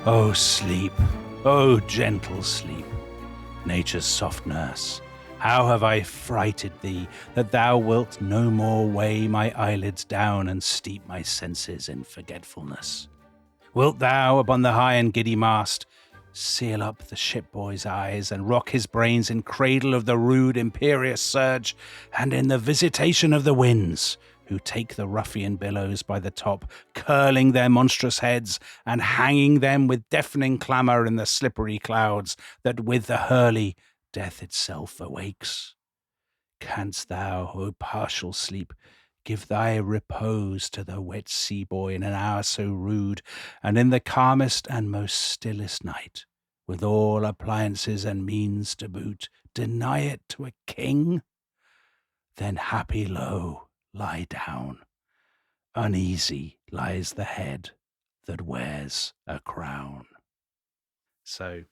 O sleep, O gentle sleep, nature's soft nurse, how have I frighted thee, that thou wilt no more weigh my eyelids down and steep my senses in forgetfulness? Wilt thou, upon the high and giddy mast, seal up the shipboy's eyes and rock his brains in cradle of the rude imperious surge, and in the visitation of the winds, who take the ruffian billows by the top, curling their monstrous heads, and hanging them with deafening clamour in the slippery clouds, that with the hurly death itself awakes? Canst thou, O partial sleep, give thy repose to the wet sea boy in an hour so rude, and in the calmest and most stillest night, with all appliances and means to boot, deny it to a king? Then happy low, lie down. Uneasy lies the head that wears a crown. So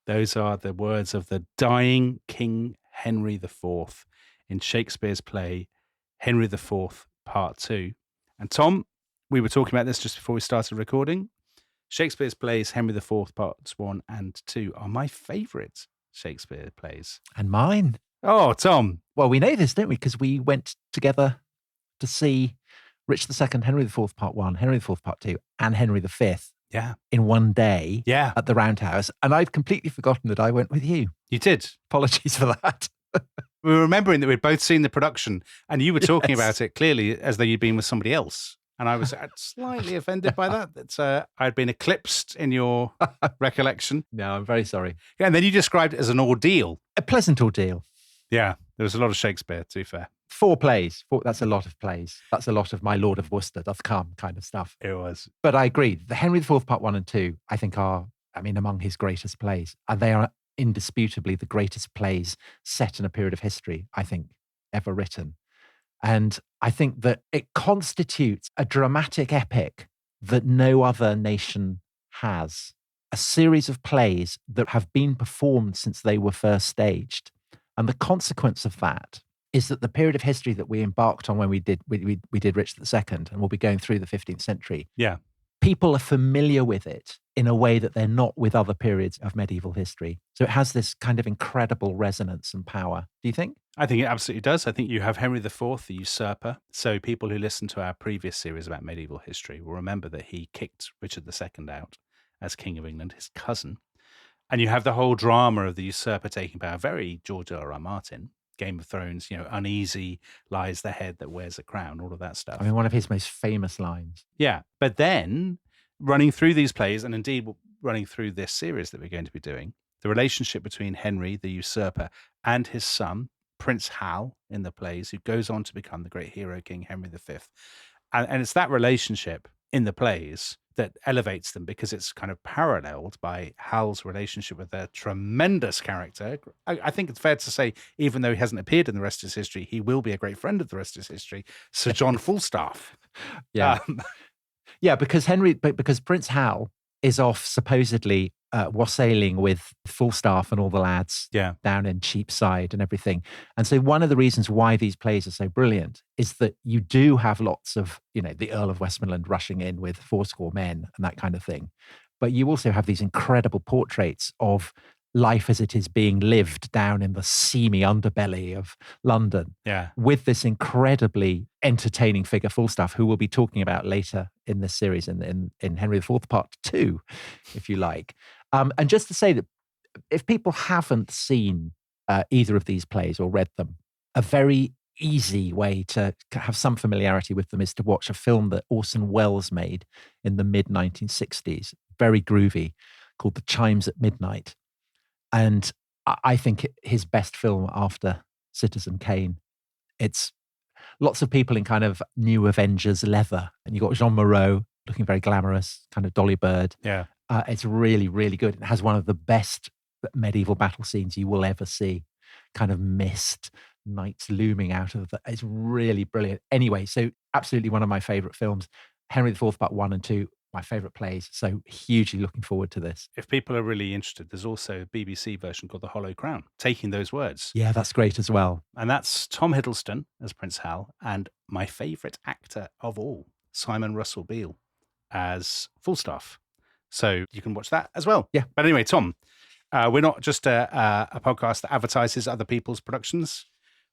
those are the words of the dying King Henry IV in Shakespeare's play Henry IV Part 2. And Tom, we were talking about this just before we started recording. Shakespeare's plays Henry IV Parts 1 and 2 are my favourite Shakespeare plays. And mine. Oh, Tom. Well, we know this, don't we? Because we went together to see Richard II, Henry IV Part 1, Henry IV Part 2, and Henry V. Yeah. In one day. Yeah. At the Roundhouse. And I'd completely forgotten that I went with you. You did. Apologies for that. We were remembering that we'd both seen the production, and you were talking about it clearly as though you'd been with somebody else. And I was slightly offended by that. That I'd been eclipsed in your recollection. No, I'm very sorry. Yeah, and then you described it as an ordeal. A pleasant ordeal. Yeah, there was a lot of Shakespeare, to be fair. 4 plays. That's a lot of plays. That's a lot of My Lord of Worcester doth come kind of stuff. It was. But I agree. The Henry IV Part 1 and 2, I think are, among his greatest plays. And they are indisputably the greatest plays set in a period of history, I think, ever written. And I think that it constitutes a dramatic epic that no other nation has. A series of plays that have been performed since they were first staged. And the consequence of that is that the period of history that we embarked on when we did Richard II, and we'll be going through the 15th century. Yeah. People are familiar with it in a way that they're not with other periods of medieval history. So it has this kind of incredible resonance and power. Do you think? I think it absolutely does. I think you have Henry IV, the usurper. So people who listen to our previous series about medieval history will remember that he kicked Richard II out as King of England, his cousin. And you have the whole drama of the usurper taking power, very George R.R. Martin. Game of Thrones, uneasy lies the head that wears a crown, all of that stuff. One of his most famous lines. Yeah. But then running through these plays, and indeed running through this series that we're going to be doing, the relationship between Henry, the usurper, and his son, Prince Hal, in the plays, who goes on to become the great hero King Henry V. And it's that relationship in the plays that elevates them, because it's kind of paralleled by Hal's relationship with a tremendous character. I think it's fair to say, even though he hasn't appeared in the rest of his history, he will be a great friend of the rest of his history, Sir John Falstaff. Yeah. Because Prince Hal is off supposedly wassailing with Falstaff and all the lads down in Cheapside and everything. And so one of the reasons why these plays are so brilliant is that you do have lots of, the Earl of Westmoreland rushing in with 80 men and that kind of thing. But you also have these incredible portraits of life as it is being lived down in the seamy underbelly of London. Yeah. With this incredibly entertaining figure, Falstaff, who we'll be talking about later in this series in Henry IV Part 2, if you like. And just to say that if people haven't seen either of these plays or read them, a very easy way to have some familiarity with them is to watch a film that Orson Welles made in the mid-1960s, very groovy, called The Chimes at Midnight. And I think his best film after Citizen Kane. It's lots of people in kind of new Avengers leather. And you've got Jean Moreau looking very glamorous, kind of Dolly Bird. Yeah. It's really, really good. It has one of the best medieval battle scenes you will ever see. Kind of mist, knights looming out of the... It's really brilliant. Anyway, so absolutely one of my favourite films. Henry IV Part 1 and 2, my favourite plays. So hugely looking forward to this. If people are really interested, there's also a BBC version called The Hollow Crown, taking those words. Yeah, that's great as well. And that's Tom Hiddleston as Prince Hal, and my favourite actor of all, Simon Russell Beale, as Falstaff. So you can watch that as well. Yeah. But anyway, Tom, we're not just a podcast that advertises other people's productions.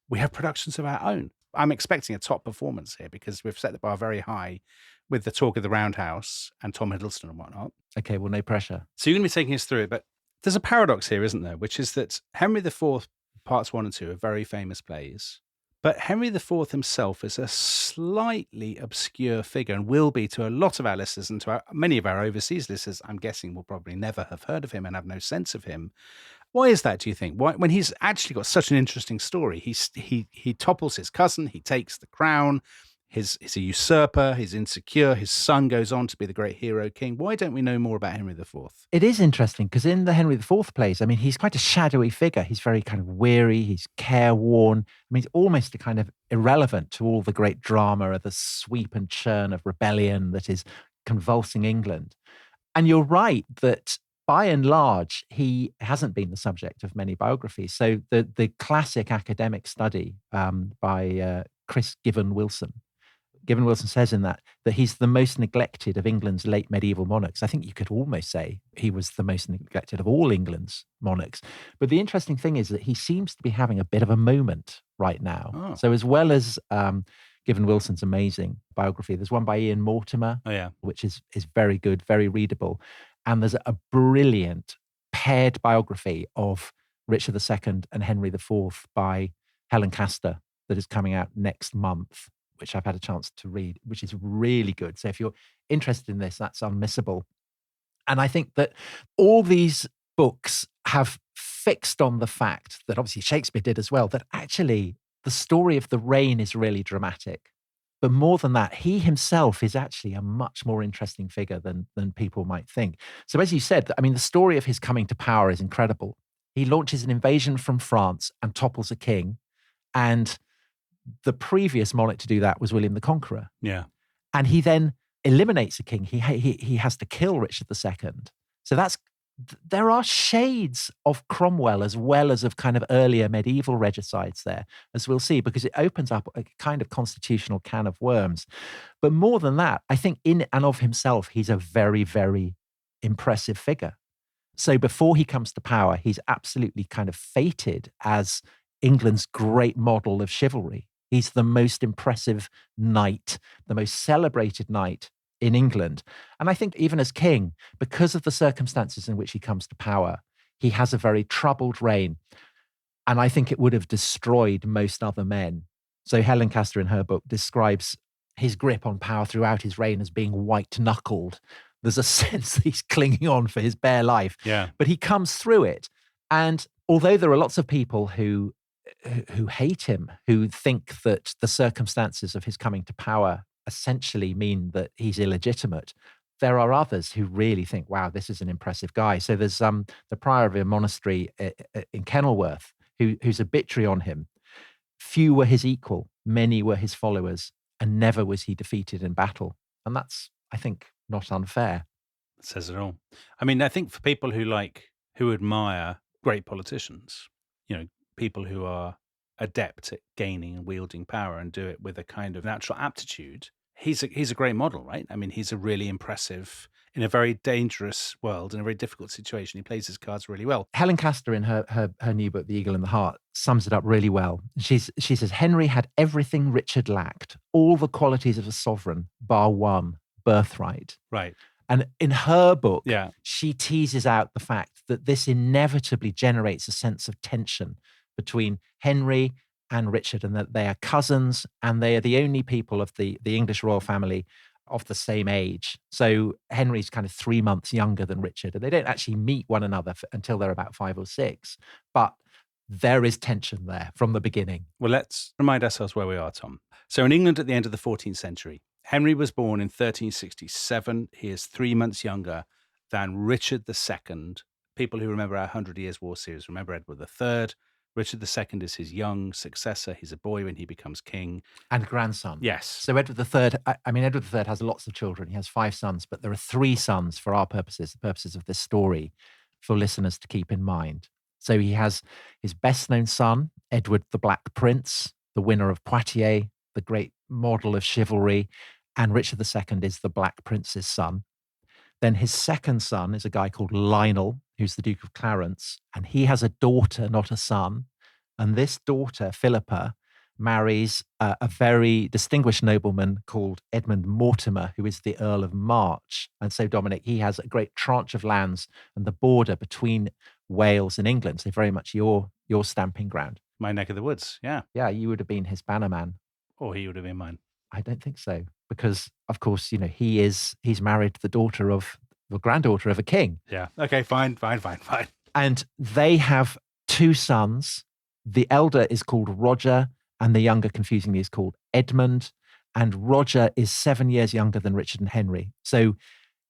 We have productions of our own. I'm expecting a top performance here because we've set the bar very high with the talk of the Roundhouse and Tom Hiddleston and whatnot. Okay, well, no pressure. So you're going to be taking us through it, but there's a paradox here, isn't there? Which is that Henry IV, parts 1 and 2 are very famous plays, but Henry IV himself is a slightly obscure figure and will be to a lot of our listeners and to many of our overseas listeners, I'm guessing will probably never have heard of him and have no sense of him. Why is that, do you think? Why, when he's actually got such an interesting story, he topples his cousin, he takes the crown, he's a usurper, he's insecure, his son goes on to be the great hero king. Why don't we know more about Henry IV? It is interesting because in the Henry IV plays, I mean, he's quite a shadowy figure. He's very kind of weary, he's careworn. I mean, he's almost a kind of irrelevant to all the great drama of the sweep and churn of rebellion that is convulsing England. And you're right that by and large, he hasn't been the subject of many biographies. So the classic academic study by Chris Given Wilson says in that he's the most neglected of England's late medieval monarchs. I think you could almost say he was the most neglected of all England's monarchs. But the interesting thing is that he seems to be having a bit of a moment right now. Oh. So as well as Given Wilson's amazing biography, there's one by Ian Mortimer, which is very good, very readable. And there's a brilliant paired biography of Richard II and Henry IV by Helen Castor that is coming out next month, which I've had a chance to read, which is really good. So if you're interested in this, that's unmissable. And I think that all these books have fixed on the fact that obviously Shakespeare did as well, that actually the story of the reign is really dramatic. But more than that, he himself is actually a much more interesting figure than people might think. So as you said, I mean, the story of his coming to power is incredible. He launches an invasion from France and topples a king. And the previous monarch to do that was William the Conqueror. Yeah. And he then eliminates a king. He has to kill Richard II. So there are shades of Cromwell as well as of kind of earlier medieval regicides there, as we'll see, because it opens up a kind of constitutional can of worms. But more than that, I think in and of himself, he's a very, very impressive figure. So before he comes to power, he's absolutely kind of fated as England's great model of chivalry. He's the most impressive knight, the most celebrated knight in England. And I think even as king, because of the circumstances in which he comes to power, he has a very troubled reign. And I think it would have destroyed most other men. So Helen Castor in her book describes his grip on power throughout his reign as being white-knuckled. There's a sense that he's clinging on for his bare life. Yeah. But he comes through it. And although there are lots of people who hate him, who think that the circumstances of his coming to power essentially mean that he's illegitimate, there are others who really think, wow, this is an impressive guy. So there's the prior of a monastery in Kenilworth whose obituary on him: few were his equal, many were his followers, and never was he defeated in battle. And that's, I think, not unfair. It says it all. I mean, I think for people who admire great politicians, people who are adept at gaining and wielding power and do it with a kind of natural aptitude, he's a great model, right? I mean, he's a really impressive, in a very dangerous world, in a very difficult situation. He plays his cards really well. Helen Castor in her new book, The Eagle and the Heart, sums it up really well. She says, Henry had everything Richard lacked, all the qualities of a sovereign, bar one, birthright. Right. And in her book, she teases out the fact that this inevitably generates a sense of tension between Henry and Richard, and that they are cousins, and they are the only people of the English royal family of the same age. So Henry's kind of 3 months younger than Richard, and they don't actually meet one another until they're about 5 or 6. But there is tension there from the beginning. Well, let's remind ourselves where we are, Tom. So in England at the end of the 14th century, Henry was born in 1367. He is 3 months younger than Richard II. People who remember our 100 Years' War series remember Edward III. Richard II is his young successor. He's a boy when he becomes king. And grandson. Yes. So Edward III, Edward III has lots of children. He has 5 sons, but there are 3 sons for our purposes, the purposes of this story, for listeners to keep in mind. So he has his best-known son, Edward the Black Prince, the winner of Poitiers, the great model of chivalry, and Richard II is the Black Prince's son. Then his second son is a guy called Lionel, who's the Duke of Clarence, and he has a daughter, not a son. And this daughter, Philippa, marries a very distinguished nobleman called Edmund Mortimer, who is the Earl of March. And so, Dominic, he has a great tranche of lands and the border between Wales and England. So very much your stamping ground. My neck of the woods, yeah. Yeah, you would have been his bannerman. Or he would have been mine. I don't think so. Because, of course, he's married the granddaughter of a king. Yeah. Okay, fine. And they have two sons. The elder is called Roger, and the younger, confusingly, is called Edmund. And Roger is 7 years younger than Richard and Henry. So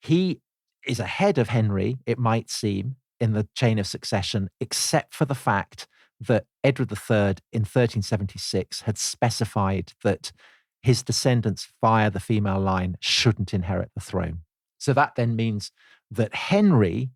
he is ahead of Henry, it might seem, in the chain of succession, except for the fact that Edward III in 1376 had specified that his descendants via the female line shouldn't inherit the throne. So that then means that Henry,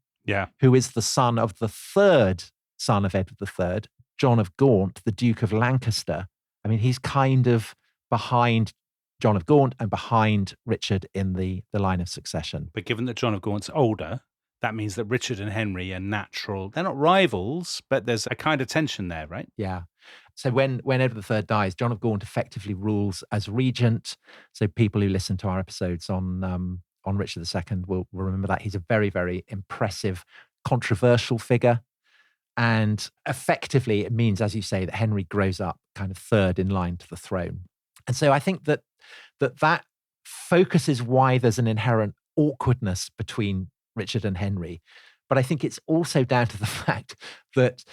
who is the son of the third son of Edward III, John of Gaunt, the Duke of Lancaster, I mean, he's kind of behind John of Gaunt and behind Richard in the line of succession. But given that John of Gaunt's older, that means that Richard and Henry are natural. They're not rivals, but there's a kind of tension there, right? Yeah. So when Edward III dies, John of Gaunt effectively rules as regent. So people who listen to our episodes on Richard II will remember that. He's a very, very impressive, controversial figure. And effectively, it means, as you say, that Henry grows up kind of third in line to the throne. And so I think that focuses why there's an inherent awkwardness between Richard and Henry. But I think it's also down to the fact that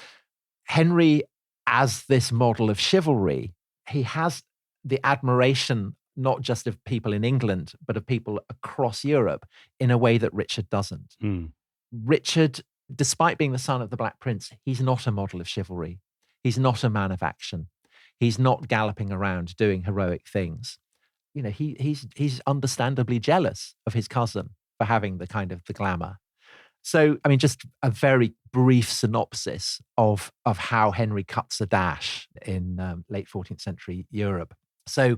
Henry, as this model of chivalry, he has the admiration not just of people in England, but of people across Europe in a way that Richard doesn't. Richard, despite being the son of the Black Prince, he's not a model of chivalry. He's not a man of action. He's not galloping around doing heroic things. He's understandably jealous of his cousin for having the kind of the glamour. So, I mean, just a very brief synopsis of how Henry cuts a dash in late 14th century Europe. So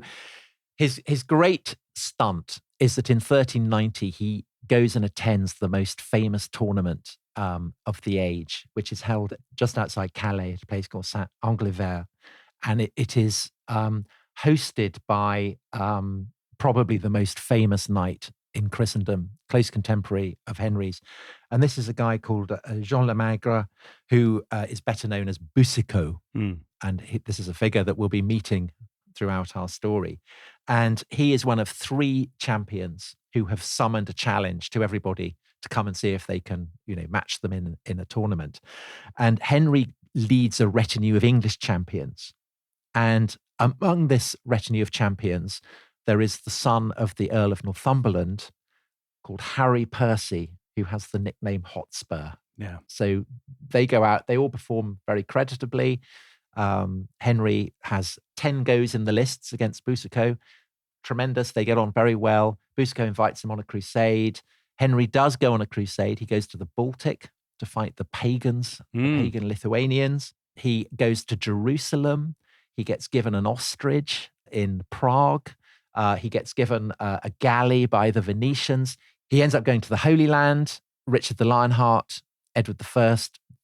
his great stunt is that in 1390, he goes and attends the most famous tournament of the age, which is held just outside Calais at a place called Saint-Anglever. And it is hosted by probably the most famous knight in Christendom, close contemporary of Henry's. And this is a guy called Jean Le Maigre, who is better known as Boucicaut. And this is a figure that we'll be meeting throughout our story. And he is one of three champions who have summoned a challenge to everybody to come and see if they can, match them in a tournament. And Henry leads a retinue of English champions. And among this retinue of champions, there is the son of the Earl of Northumberland called Harry Percy, who has the nickname Hotspur. Yeah. So they go out, they all perform very creditably. Henry has 10 goes in the lists against Boucicaut. Tremendous. They get on very well. Boucicaut invites him on a crusade. Henry does go on a crusade. He goes to the Baltic to fight the pagans, the pagan Lithuanians. He goes to Jerusalem. He gets given an ostrich in Prague. He gets given a galley by the Venetians. He ends up going to the Holy Land. Richard the Lionheart, Edward I,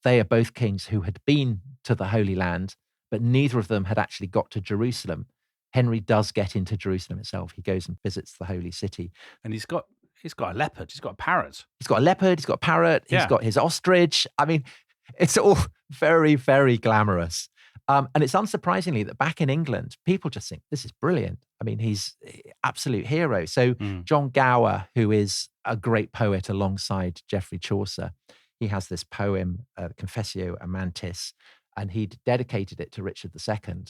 they are both kings who had been to the Holy Land, but neither of them had actually got to Jerusalem. Henry does get into Jerusalem itself. He goes and visits the holy city. And he's got a leopard. He's got a parrot. He's got a leopard. He's got a parrot. He's got his ostrich. I mean, it's all very, very glamorous. And it's unsurprisingly that back in England, people just think this is brilliant. I mean, he's an absolute hero. So John Gower, who is a great poet alongside Geoffrey Chaucer, he has this poem, Confessio Amantis, and he'd dedicated it to Richard II.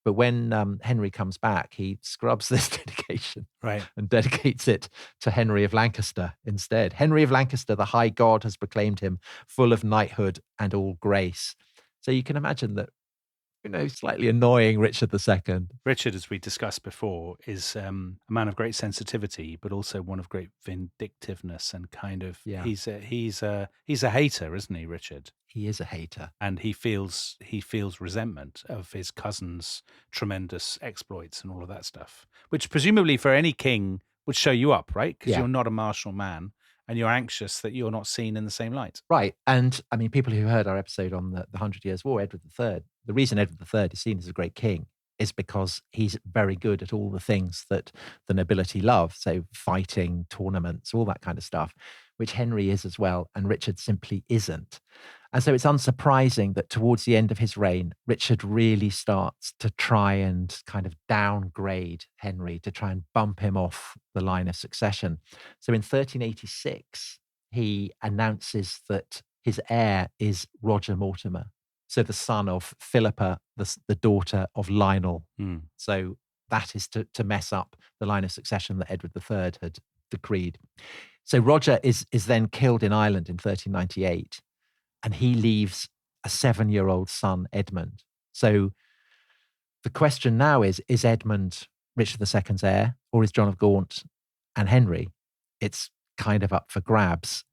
But when Henry comes back, he scrubs this dedication and dedicates it to Henry of Lancaster instead. Henry of Lancaster, the high god, has proclaimed him full of knighthood and all grace. So you can imagine that, slightly annoying Richard II. Richard, as we discussed before, is a man of great sensitivity, but also one of great vindictiveness and kind of he's a hater, isn't he, Richard? He is a hater, and he feels resentment of his cousin's tremendous exploits and all of that stuff, which presumably for any king would show you up, right? Because you're not a martial man, and you're anxious that you're not seen in the same light. Right. And I mean, people who heard our episode on the 100 Years' War, Edward III, the reason Edward III is seen as a great king is because he's very good at all the things that the nobility love. So fighting, tournaments, all that kind of stuff, which Henry is as well. And Richard simply isn't. And so it's unsurprising that towards the end of his reign, Richard really starts to try and kind of downgrade Henry, to try and bump him off the line of succession. So in 1386, he announces that his heir is Roger Mortimer, so the son of Philippa, the daughter of Lionel. So that is to mess up the line of succession that Edward III had decreed. So Roger is then killed in Ireland in 1398, and he leaves a 7-year-old son, Edmund. So the question now is Edmund Richard II's heir, or is John of Gaunt and Henry? It's kind of up for grabs.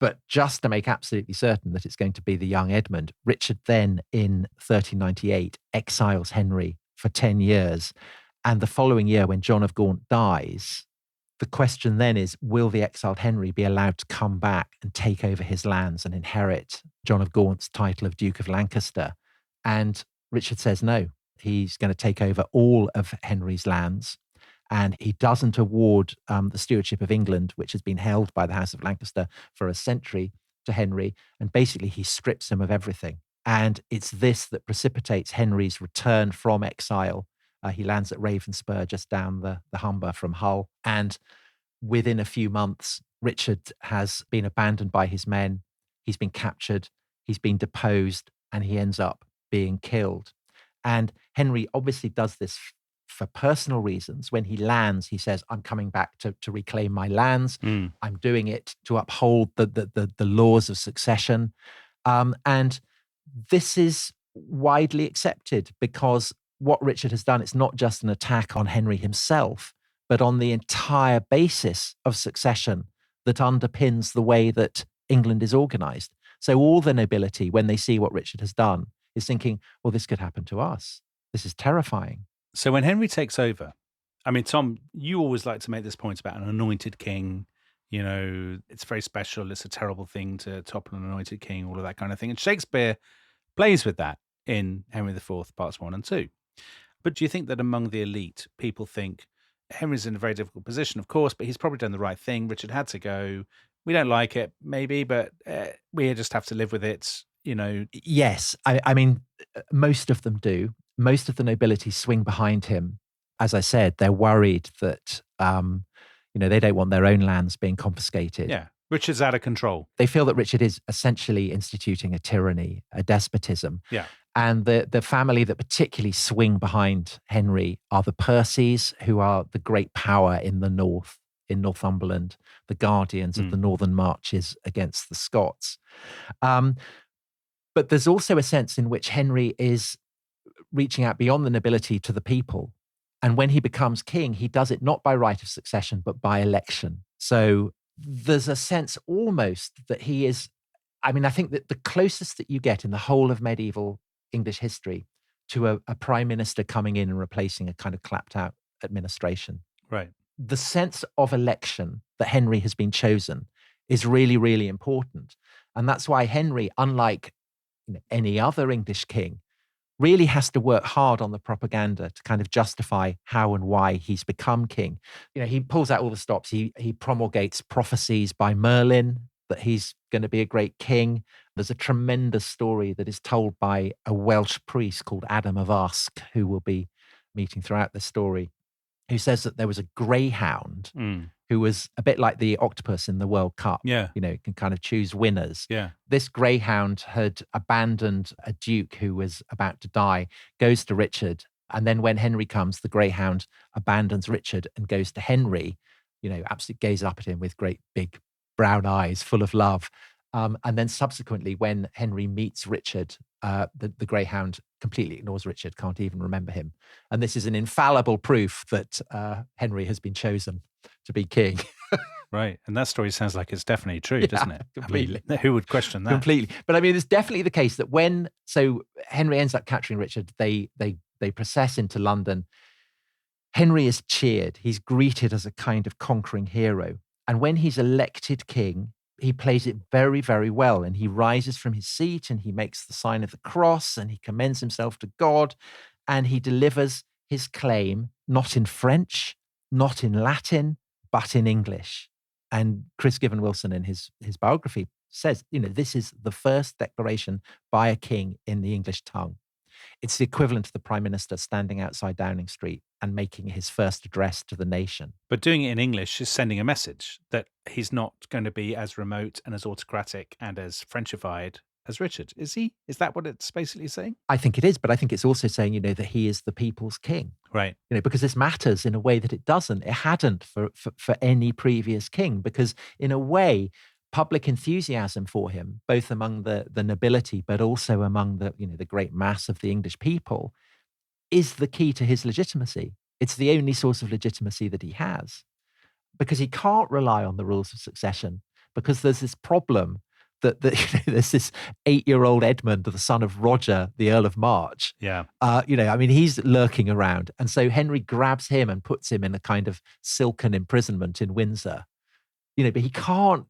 But just to make absolutely certain that it's going to be the young Edmund, Richard then in 1398 exiles Henry for 10 years. And the following year, when John of Gaunt dies, the question then is, will the exiled Henry be allowed to come back and take over his lands and inherit John of Gaunt's title of Duke of Lancaster? And Richard says no. He's going to take over all of Henry's lands. And he doesn't award the stewardship of England, which has been held by the House of Lancaster for a century, to Henry. And basically, he strips him of everything. And it's this that precipitates Henry's return from exile. He lands at Ravenspur, just down the Humber from Hull. And within a few months, Richard has been abandoned by his men. He's been captured. He's been deposed, and he ends up being killed. And Henry obviously does this for personal reasons. When he lands, he says, I'm coming back to reclaim my lands. I'm doing it to uphold the laws of succession. And this is widely accepted because what Richard has done, it's not just an attack on Henry himself, but on the entire basis of succession that underpins the way that England is organized. So all the nobility, when they see what Richard has done, is thinking, well, this could happen to us. This is terrifying. So when Henry takes over, I mean, Tom, you always like to make this point about an anointed king. You know, it's very special. It's a terrible thing to topple an anointed king, all of that kind of thing. And Shakespeare plays with that in Henry IV, parts 1 and 2. But do you think that among the elite, people think Henry's in a very difficult position, of course, but he's probably done the right thing. Richard had to go. We don't like it, maybe, but we just have to live with it, you know? Yes. I mean, most of them do. Most of the nobility swing behind him. As I said, they're worried that, they don't want their own lands being confiscated. Yeah. Richard's out of control. They feel that Richard is essentially instituting a tyranny, a despotism. Yeah. And the family that particularly swing behind Henry are the Percys, who are the great power in the north, in Northumberland, the guardians of the northern marches against the Scots. But there's also a sense in which Henry is reaching out beyond the nobility to the people. And when he becomes king, he does it not by right of succession, but by election. So there's a sense almost that he is, I think that the closest that you get in the whole of medieval English history to a prime minister coming in and replacing a kind of clapped out administration. Right. The sense of election that Henry has been chosen is really, really important. And that's why Henry, unlike any other English king, really has to work hard on the propaganda to kind of justify how and why he's become king. He pulls out all the stops. He promulgates prophecies by Merlin that he's going to be a great king. There's a tremendous story that is told by a Welsh priest called Adam of Usk, who will be meeting throughout the story, who says that there was a greyhound who was a bit like the octopus in the World Cup. Yeah. It can kind of choose winners. Yeah. This greyhound had abandoned a duke who was about to die, goes to Richard. And then when Henry comes, the greyhound abandons Richard and goes to Henry, absolutely gaze up at him with great big brown eyes full of love. And then subsequently, when Henry meets Richard, the greyhound completely ignores Richard, can't even remember him. And this is an infallible proof that Henry has been chosen to be king. Right. And that story sounds like it's definitely true, doesn't it? Completely. Who would question that? Completely. But it's definitely the case that so Henry ends up capturing Richard, they process into London. Henry is cheered. He's greeted as a kind of conquering hero. And when he's elected king, he plays it very, very well. And he rises from his seat and he makes the sign of the cross and he commends himself to God and he delivers his claim, not in French, not in Latin, but in English. And Chris Given Wilson in his biography says, this is the first declaration by a king in the English tongue. It's the equivalent to the prime minister standing outside Downing Street and making his first address to the nation. But doing it in English is sending a message that he's not going to be as remote and as autocratic and as Frenchified as Richard. Is he? Is that what it's basically saying? I think it is, but I think it's also saying, that he is the people's king. Right. Because this matters in a way that it doesn't. It hadn't for any previous king, because in a way, public enthusiasm for him, both among the nobility, but also among the great mass of the English people, is the key to his legitimacy. It's the only source of legitimacy that he has, because he can't rely on the rules of succession, because there's this problem that there's this 8-year-old Edmund, the son of Roger, the Earl of March. Yeah. He's lurking around. And so Henry grabs him and puts him in a kind of silken imprisonment in Windsor. But he can't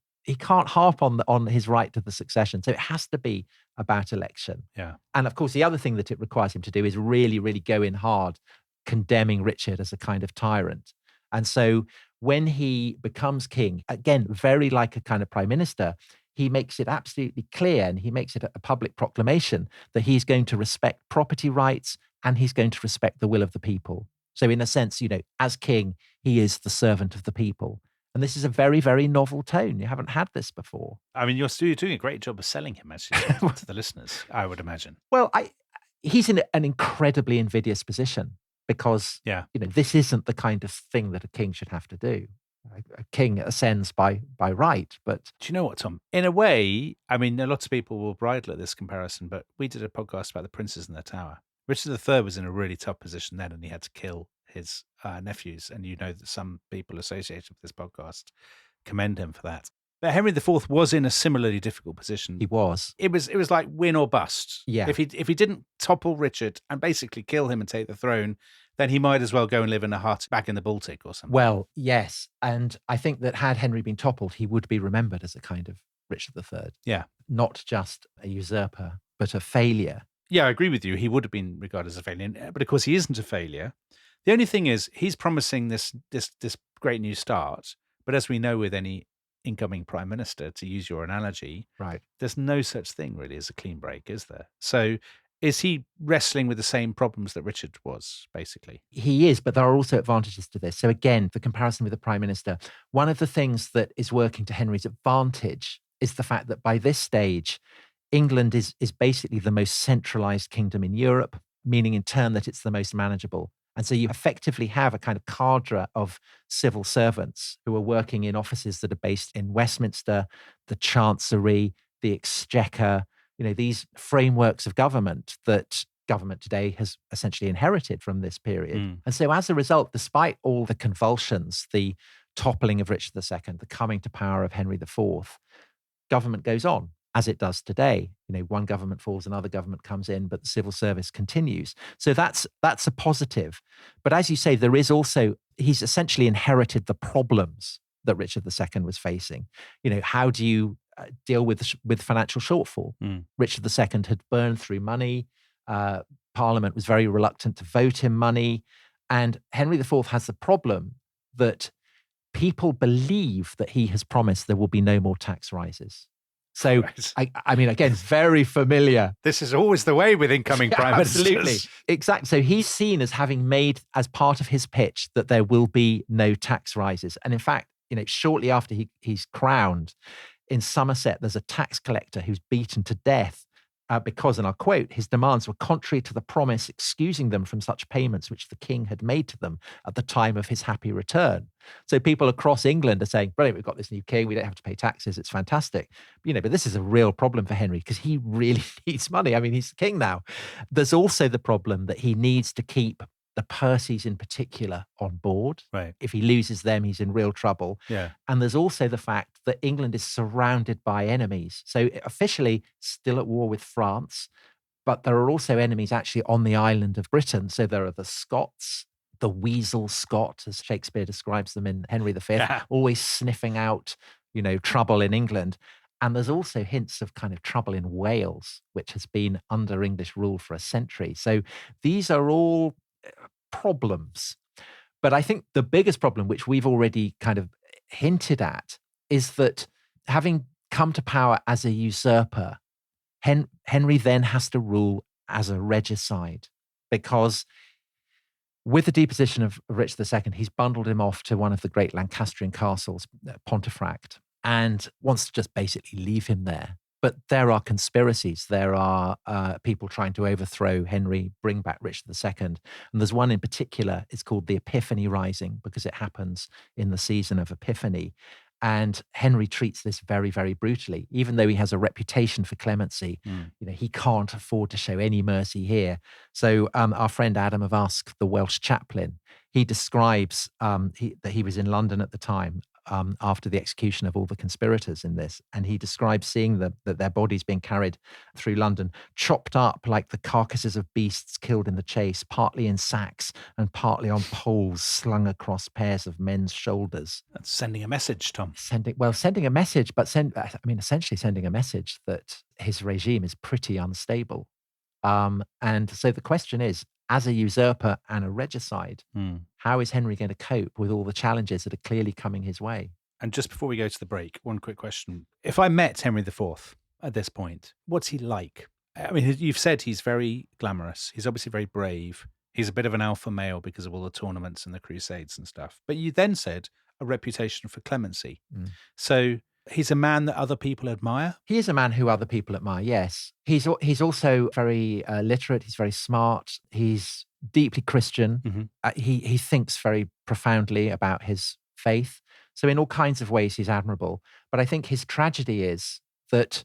harp on his right to the succession. So it has to be about election. Yeah. And of course, the other thing that it requires him to do is really, really go in hard, condemning Richard as a kind of tyrant. And so when he becomes king, again, very like a kind of prime minister, he makes it absolutely clear, and he makes it a public proclamation, that he's going to respect property rights and he's going to respect the will of the people. So in a sense, as king, he is the servant of the people. And this is a very, very novel tone. You haven't had this before. I mean, you're doing a great job of selling him, actually, to the listeners, I would imagine. Well, he's in an incredibly invidious position, because this isn't the kind of thing that a king should have to do. A king ascends by right, but... Do you know what, Tom? In a way, I mean, lots of people will bridle at this comparison, but we did a podcast about the princes in the tower. Richard III was in a really tough position then, and he had to kill his nephews, and that some people associated with this podcast commend him for that. But Henry IV was in a similarly difficult position. He was. It was like win or bust. Yeah. If he didn't topple Richard and basically kill him and take the throne, then he might as well go and live in a hut back in the Baltic or something. Well, yes. And I think that had Henry been toppled, he would be remembered as a kind of Richard III. Yeah. Not just a usurper, but a failure. Yeah, I agree with you. He would have been regarded as a failure. But of course, he isn't a failure. The only thing is, he's promising this great new start. But as we know with any incoming prime minister, to use your analogy, right, there's no such thing really as a clean break, is there? So is he wrestling with the same problems that Richard was, basically? He is, but there are also advantages to this. So again, the comparison with the prime minister, one of the things that is working to Henry's advantage is the fact that by this stage, England is basically the most centralized kingdom in Europe, meaning in turn that it's the most manageable. And so you effectively have a kind of cadre of civil servants who are working in offices that are based in Westminster, the Chancery, the Exchequer, these frameworks of government that government today has essentially inherited from this period. And so as a result, despite all the convulsions, the toppling of Richard II, the coming to power of Henry IV, government goes on, as it does today. One government falls, another government comes in, but the civil service continues. So that's a positive. But as you say, there is also, he's essentially inherited the problems that Richard II was facing. How do you deal with financial shortfall? Richard II had burned through money. Parliament was very reluctant to vote him money. And Henry IV has the problem that people believe that he has promised there will be no more tax rises. So, right. I mean, again, very familiar. This is always the way with incoming prime ministers. Absolutely. Exactly. So he's seen as having made as part of his pitch that there will be no tax rises. And in fact, shortly after he's crowned, in Somerset, there's a tax collector who's beaten to death because, and I'll quote, his demands were contrary to the promise excusing them from such payments which the king had made to them at the time of his happy return. So people across England are saying, brilliant, we've got this new king, we don't have to pay taxes, it's fantastic. But this is a real problem for Henry because he really needs money. I mean, he's the king now. There's also the problem that he needs to keep the Percys in particular on board. Right. If he loses them, he's in real trouble. Yeah. And there's also the fact that England is surrounded by enemies. So officially still at war with France, but there are also enemies actually on the island of Britain. So there are the Scots, the weasel Scot, as Shakespeare describes them in Henry V, Yeah. always sniffing out, trouble in England. And there's also hints of kind of trouble in Wales, which has been under English rule for a century. So these are all problems. But I think the biggest problem, which we've already kind of hinted at, is that having come to power as a usurper, Henry then has to rule as a regicide, because with the deposition of Richard II, he's bundled him off to one of the great Lancastrian castles, Pontefract, and wants to just basically leave him there. But there are conspiracies. There are people trying to overthrow Henry, bring back Richard II. And there's one in particular, it's called the Epiphany Rising, because it happens in the season of Epiphany. And Henry treats this very, very brutally. Even though he has a reputation for clemency, he can't afford to show any mercy here. So our friend Adam of Usk, the Welsh chaplain, he describes that he was in London at the time, after the execution of all the conspirators in this. And he describes seeing that their bodies being carried through London, chopped up like the carcasses of beasts killed in the chase, partly in sacks and partly on poles slung across pairs of men's shoulders. That's sending a message, Tom. Sending a message, but essentially sending a message that his regime is pretty unstable. And so the question is, as a usurper and a regicide, how is Henry going to cope with all the challenges that are clearly coming his way? And just before we go to the break, one quick question. If I met Henry IV at this point, what's he like? I mean, you've said he's very glamorous. He's obviously very brave. He's a bit of an alpha male because of all the tournaments and the crusades and stuff. But you then said a reputation for clemency. So he's a man that other people admire? He is a man who other people admire, yes. He's also very literate. He's very smart. He's deeply Christian. He thinks very profoundly about his faith. So in all kinds of ways, he's admirable. But I think his tragedy is that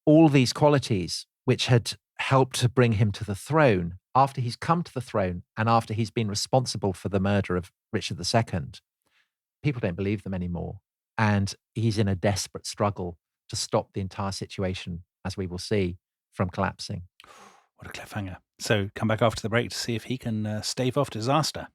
all these qualities, which had helped to bring him to the throne, after he's come to the throne and after he's been responsible for the murder of Richard II, people don't believe them anymore. And he's in a desperate struggle to stop the entire situation, as we will see, from collapsing. What a cliffhanger. So come back after the break to see if he can stave off disaster.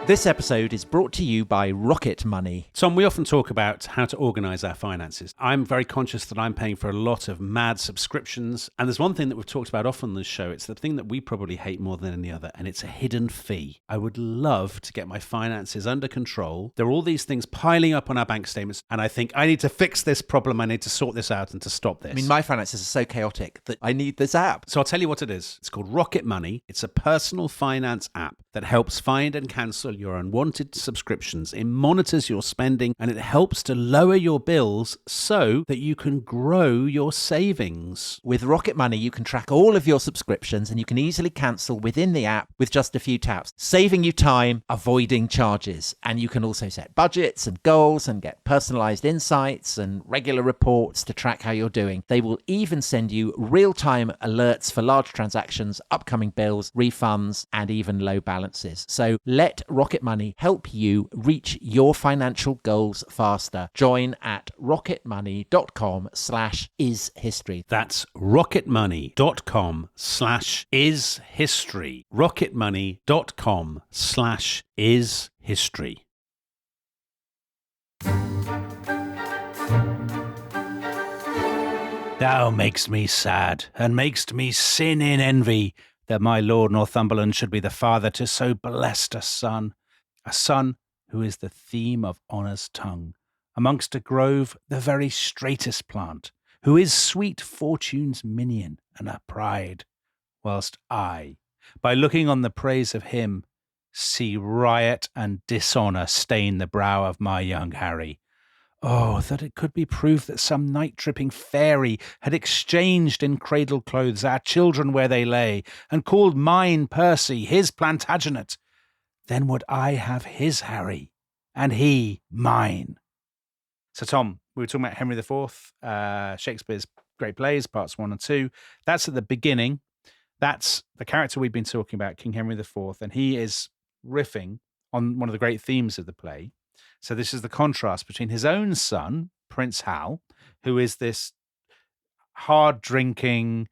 This episode is brought to you by Rocket Money. Tom, we often talk about how to organise our finances. I'm very conscious that I'm paying for a lot of mad subscriptions. And there's one thing that we've talked about often on this show. It's the thing that we probably hate more than any other, and it's a hidden fee. I would love to get my finances under control. There are all these things piling up on our bank statements, and I think I need to fix this problem. I need to sort this out and to stop this. I mean, my finances are so chaotic that I need this app. So I'll tell you what it is. It's called Rocket Money. It's a personal finance app that helps find and cancel your unwanted subscriptions. It monitors your spending and it helps to lower your bills so that you can grow your savings. With Rocket Money, you can track all of your subscriptions and you can easily cancel within the app with just a few taps, saving you time, avoiding charges. And you can also set budgets and goals and get personalized insights and regular reports to track how you're doing. They will even send you real-time alerts for large transactions, upcoming bills, refunds, and even low balances. So let Rocket Money help you reach your financial goals faster. Join at rocketmoney.com/ishistory. That's rocketmoney.com/ishistory. rocketmoney.com/ishistory. Thou makest me sad, and makest me sin in envy, that my Lord Northumberland should be the father to so blessed a son who is the theme of honour's tongue, amongst a grove the very straightest plant, who is sweet fortune's minion and her pride, whilst I, by looking on the praise of him, see riot and dishonour stain the brow of my young Harry. Oh, that it could be proof that some night-tripping fairy had exchanged in cradle clothes our children where they lay, and called mine Percy his Plantagenet. Then would I have his Harry, and he mine. So, Tom, we were talking about Henry IV, Shakespeare's great plays, parts 1 and 2. That's at the beginning. That's the character we've been talking about, King Henry IV, and he is riffing on one of the great themes of the play. So this is the contrast between his own son, Prince Hal, who is this hard-drinking,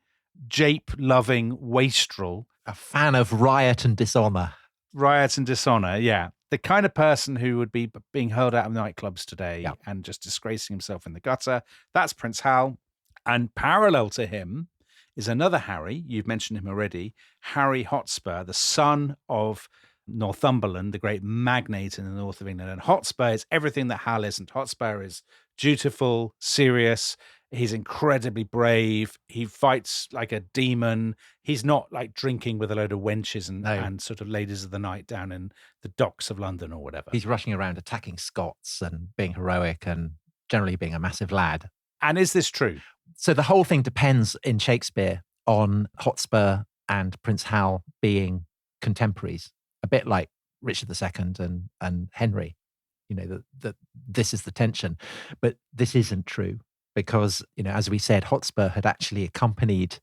jape-loving wastrel A fan of riot and dishonor. Riot and dishonor, yeah. The kind of person who would be being hurled out of nightclubs today and just disgracing himself in the gutter. That's Prince Hal. And parallel to him is another Harry. You've mentioned him already. Harry Hotspur, the son of Northumberland, the great magnate in the north of England. And Hotspur is everything that Hal isn't. Hotspur is dutiful, serious. He's incredibly brave. He fights like a demon. He's not like drinking with a load of wenches and sort of ladies of the night down in the docks of London or whatever. He's rushing around attacking Scots and being heroic and generally being a massive lad. And is this true? So the whole thing depends in Shakespeare on Hotspur and Prince Hal being contemporaries, a bit like Richard II and Henry. You know, that this is the tension. But this isn't true because, you know, as we said, Hotspur had actually accompanied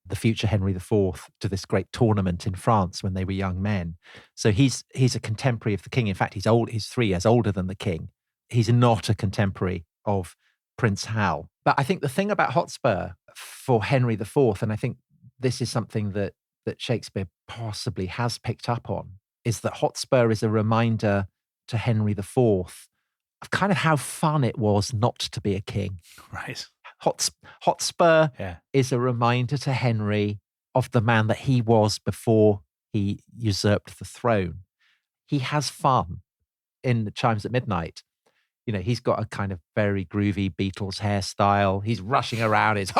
the future Henry IV to this great tournament in France when they were young men. So he's a contemporary of the king. In fact, he's 3 years older than the king. He's not a contemporary of Prince Hal. But I think the thing about Hotspur for Henry IV, and I think this is something that Shakespeare possibly has picked up on, is that Hotspur is a reminder to Henry IV of kind of how fun it was not to be a king. Right. Hotspur is a reminder to Henry of the man that he was before he usurped the throne. He has fun in the Chimes at Midnight. You know, he's got a kind of very groovy Beatles hairstyle. He's rushing around. It's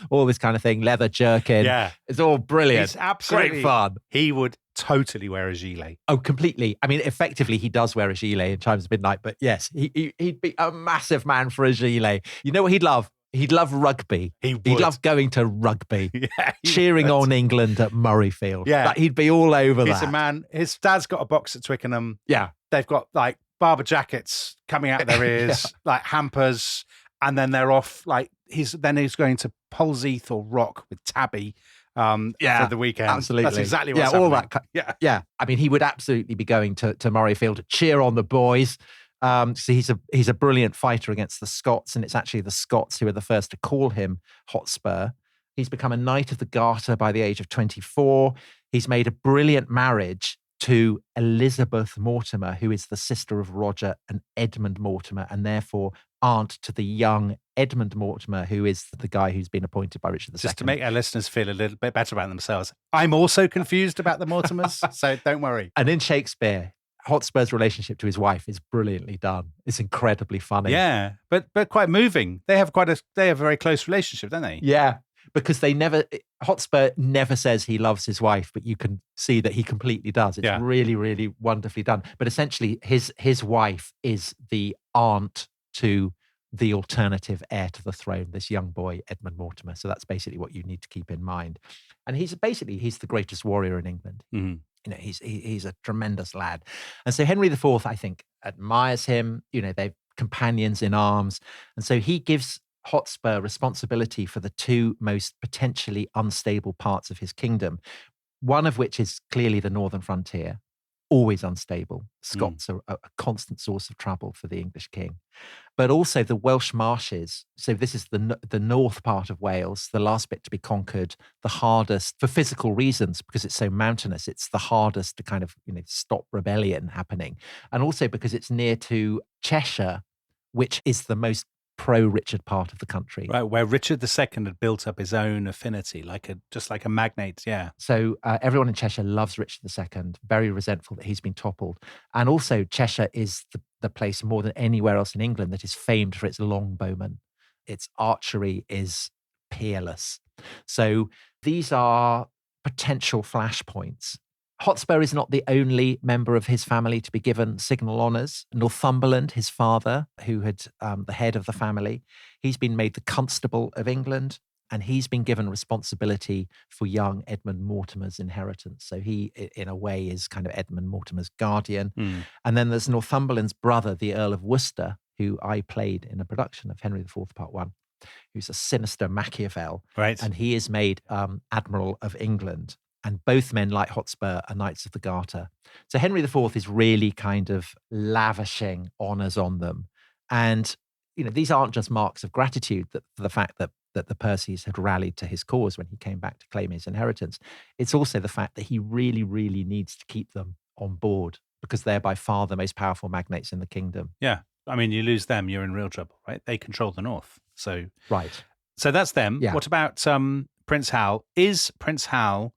all this kind of thing, leather jerkin. Yeah. It's all brilliant. It's absolutely great fun. He would totally wear a gilet. Oh, completely. I mean, effectively, he does wear a gilet in Chimes of Midnight, but yes, he'd be a massive man for a gilet. You know what he'd love? He'd love rugby. He'd love going to rugby, cheering on England at Murrayfield. Yeah. Like, he'd be all over that. He's a man. His dad's got a box at Twickenham. Yeah. They've got like barber jackets coming out of their ears, like hampers, and then they're off. Like he's going to Polzeath or Rock with Tabby for the weekend. Absolutely. That's exactly what's all happening. that. Yeah. I mean, he would absolutely be going to Murrayfield to cheer on the boys. So he's a brilliant fighter against the Scots, and it's actually the Scots who are the first to call him Hotspur. He's become a Knight of the Garter by the age of 24. He's made a brilliant marriage to Elizabeth Mortimer, who is the sister of Roger and Edmund Mortimer, and therefore aunt to the young Edmund Mortimer, who is the guy who's been appointed by Richard II. Just to make our listeners feel a little bit better about themselves, I'm also confused about the Mortimers, so don't worry. And in Shakespeare, Hotspur's relationship to his wife is brilliantly done. It's incredibly funny. Yeah, but quite moving. They have a very close relationship, don't they? Yeah, because Hotspur never says he loves his wife, but you can see that he completely does. It's really, really wonderfully done. But essentially, his wife is the aunt to the alternative heir to the throne, this young boy, Edmund Mortimer. So that's basically what you need to keep in mind. And he's the greatest warrior in England. Mm-hmm. You know, he's a tremendous lad. And so Henry IV, I think, admires him. You know, they're companions in arms. And so he gives Hotspur responsibility for the 2 most potentially unstable parts of his kingdom, one of which is clearly the northern frontier, always unstable. Scots are a constant source of trouble for the English king. But also the Welsh marshes. So this is the north part of Wales, the last bit to be conquered, the hardest for physical reasons, because it's so mountainous. It's the hardest to kind of, you know, stop rebellion happening. And also because it's near to Cheshire, which is the most pro-Richard part of the country. Right, where Richard II had built up his own affinity, just like a magnate, yeah. So everyone in Cheshire loves Richard II, very resentful that he's been toppled. And also Cheshire is the place more than anywhere else in England that is famed for its longbowmen. Its archery is peerless. So these are potential flashpoints. Hotspur is not the only member of his family to be given signal honours. Northumberland, his father, who had the head of the family, he's been made the Constable of England, and he's been given responsibility for young Edmund Mortimer's inheritance. So he, in a way, is kind of Edmund Mortimer's guardian. And then there's Northumberland's brother, the Earl of Worcester, who I played in a production of Henry IV Part 1, who's a sinister Machiavel. Right. And he is made Admiral of England. And both men, like Hotspur, are Knights of the Garter. So Henry IV is really kind of lavishing honours on them. And, you know, these aren't just marks of gratitude for the fact that that the Percys had rallied to his cause when he came back to claim his inheritance. It's also the fact that he really, really needs to keep them on board because they're by far the most powerful magnates in the kingdom. Yeah. I mean, you lose them, you're in real trouble, right? They control the north. So Right. So that's them. Yeah. What about Prince Hal? Is Prince Hal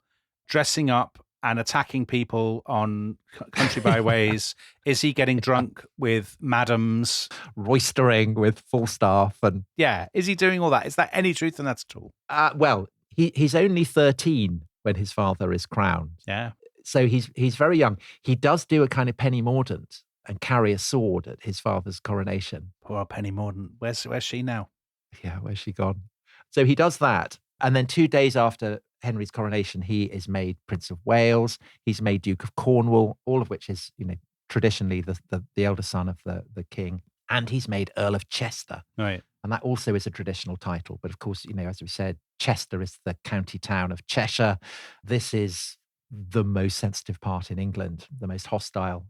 dressing up and attacking people on country byways? Is he getting drunk with madams? Roistering with Falstaff and... Yeah. Is he doing all that? Is that any truth in that at all? Well, he's only 13 when his father is crowned. Yeah. So he's very young. He does do a kind of Penny Mordaunt and carry a sword at his father's coronation. Poor Penny Mordaunt. Where's she now? Yeah, where's she gone? So he does that. And then 2 days after Henry's coronation, he is made Prince of Wales. He's made Duke of Cornwall, all of which is, traditionally the elder son of the king. And he's made Earl of Chester. Right. And that also is a traditional title. But of course, as we said, Chester is the county town of Cheshire. This is the most sensitive part in England, the most hostile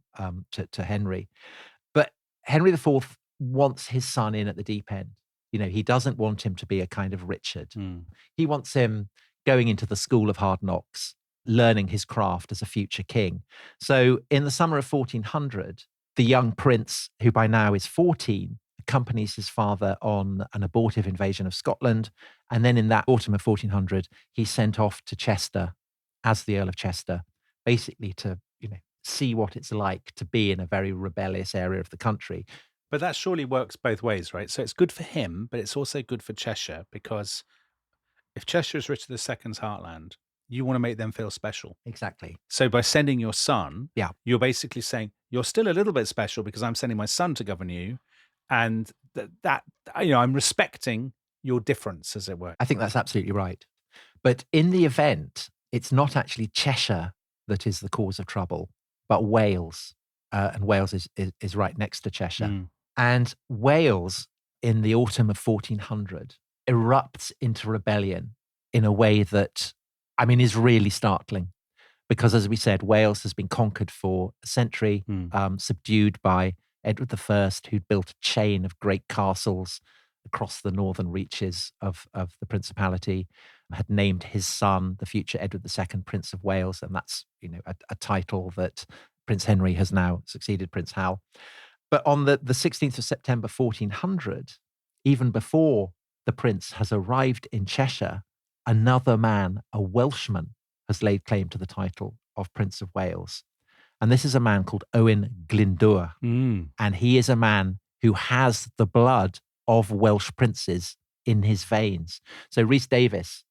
to Henry. But Henry IV wants his son in at the deep end. He doesn't want him to be a kind of Richard. He wants him going into the school of hard knocks, learning his craft as a future king. So in the summer of 1400, the young prince, who by now is 14, accompanies his father on an abortive invasion of Scotland. And then in that autumn of 1400, he's sent off to Chester as the Earl of Chester, basically to, see what it's like to be in a very rebellious area of the country. But that surely works both ways, right? So it's good for him, but it's also good for Cheshire, because if Cheshire is Richard II's heartland, you want to make them feel special. Exactly. So by sending your son, Yeah. you're basically saying, you're still a little bit special because I'm sending my son to govern you. And that I'm respecting your difference, as it were. I think that's absolutely right. But in the event, it's not actually Cheshire that is the cause of trouble, but Wales. And Wales is right next to Cheshire. And Wales, in the autumn of 1400, erupts into rebellion in a way that, is really startling. Because as we said, Wales has been conquered for a century, subdued by Edward I, who'd built a chain of great castles across the northern reaches of the Principality, had named his son, the future Edward II, Prince of Wales. And that's, a title that Prince Henry has now succeeded Prince Hal. But on the 16th of September, 1400, even before the prince has arrived in Cheshire, another man, a Welshman, has laid claim to the title of Prince of Wales. And this is a man called Owen Glyndwr. And he is a man who has the blood of Welsh princes in his veins. So Rhys Davies,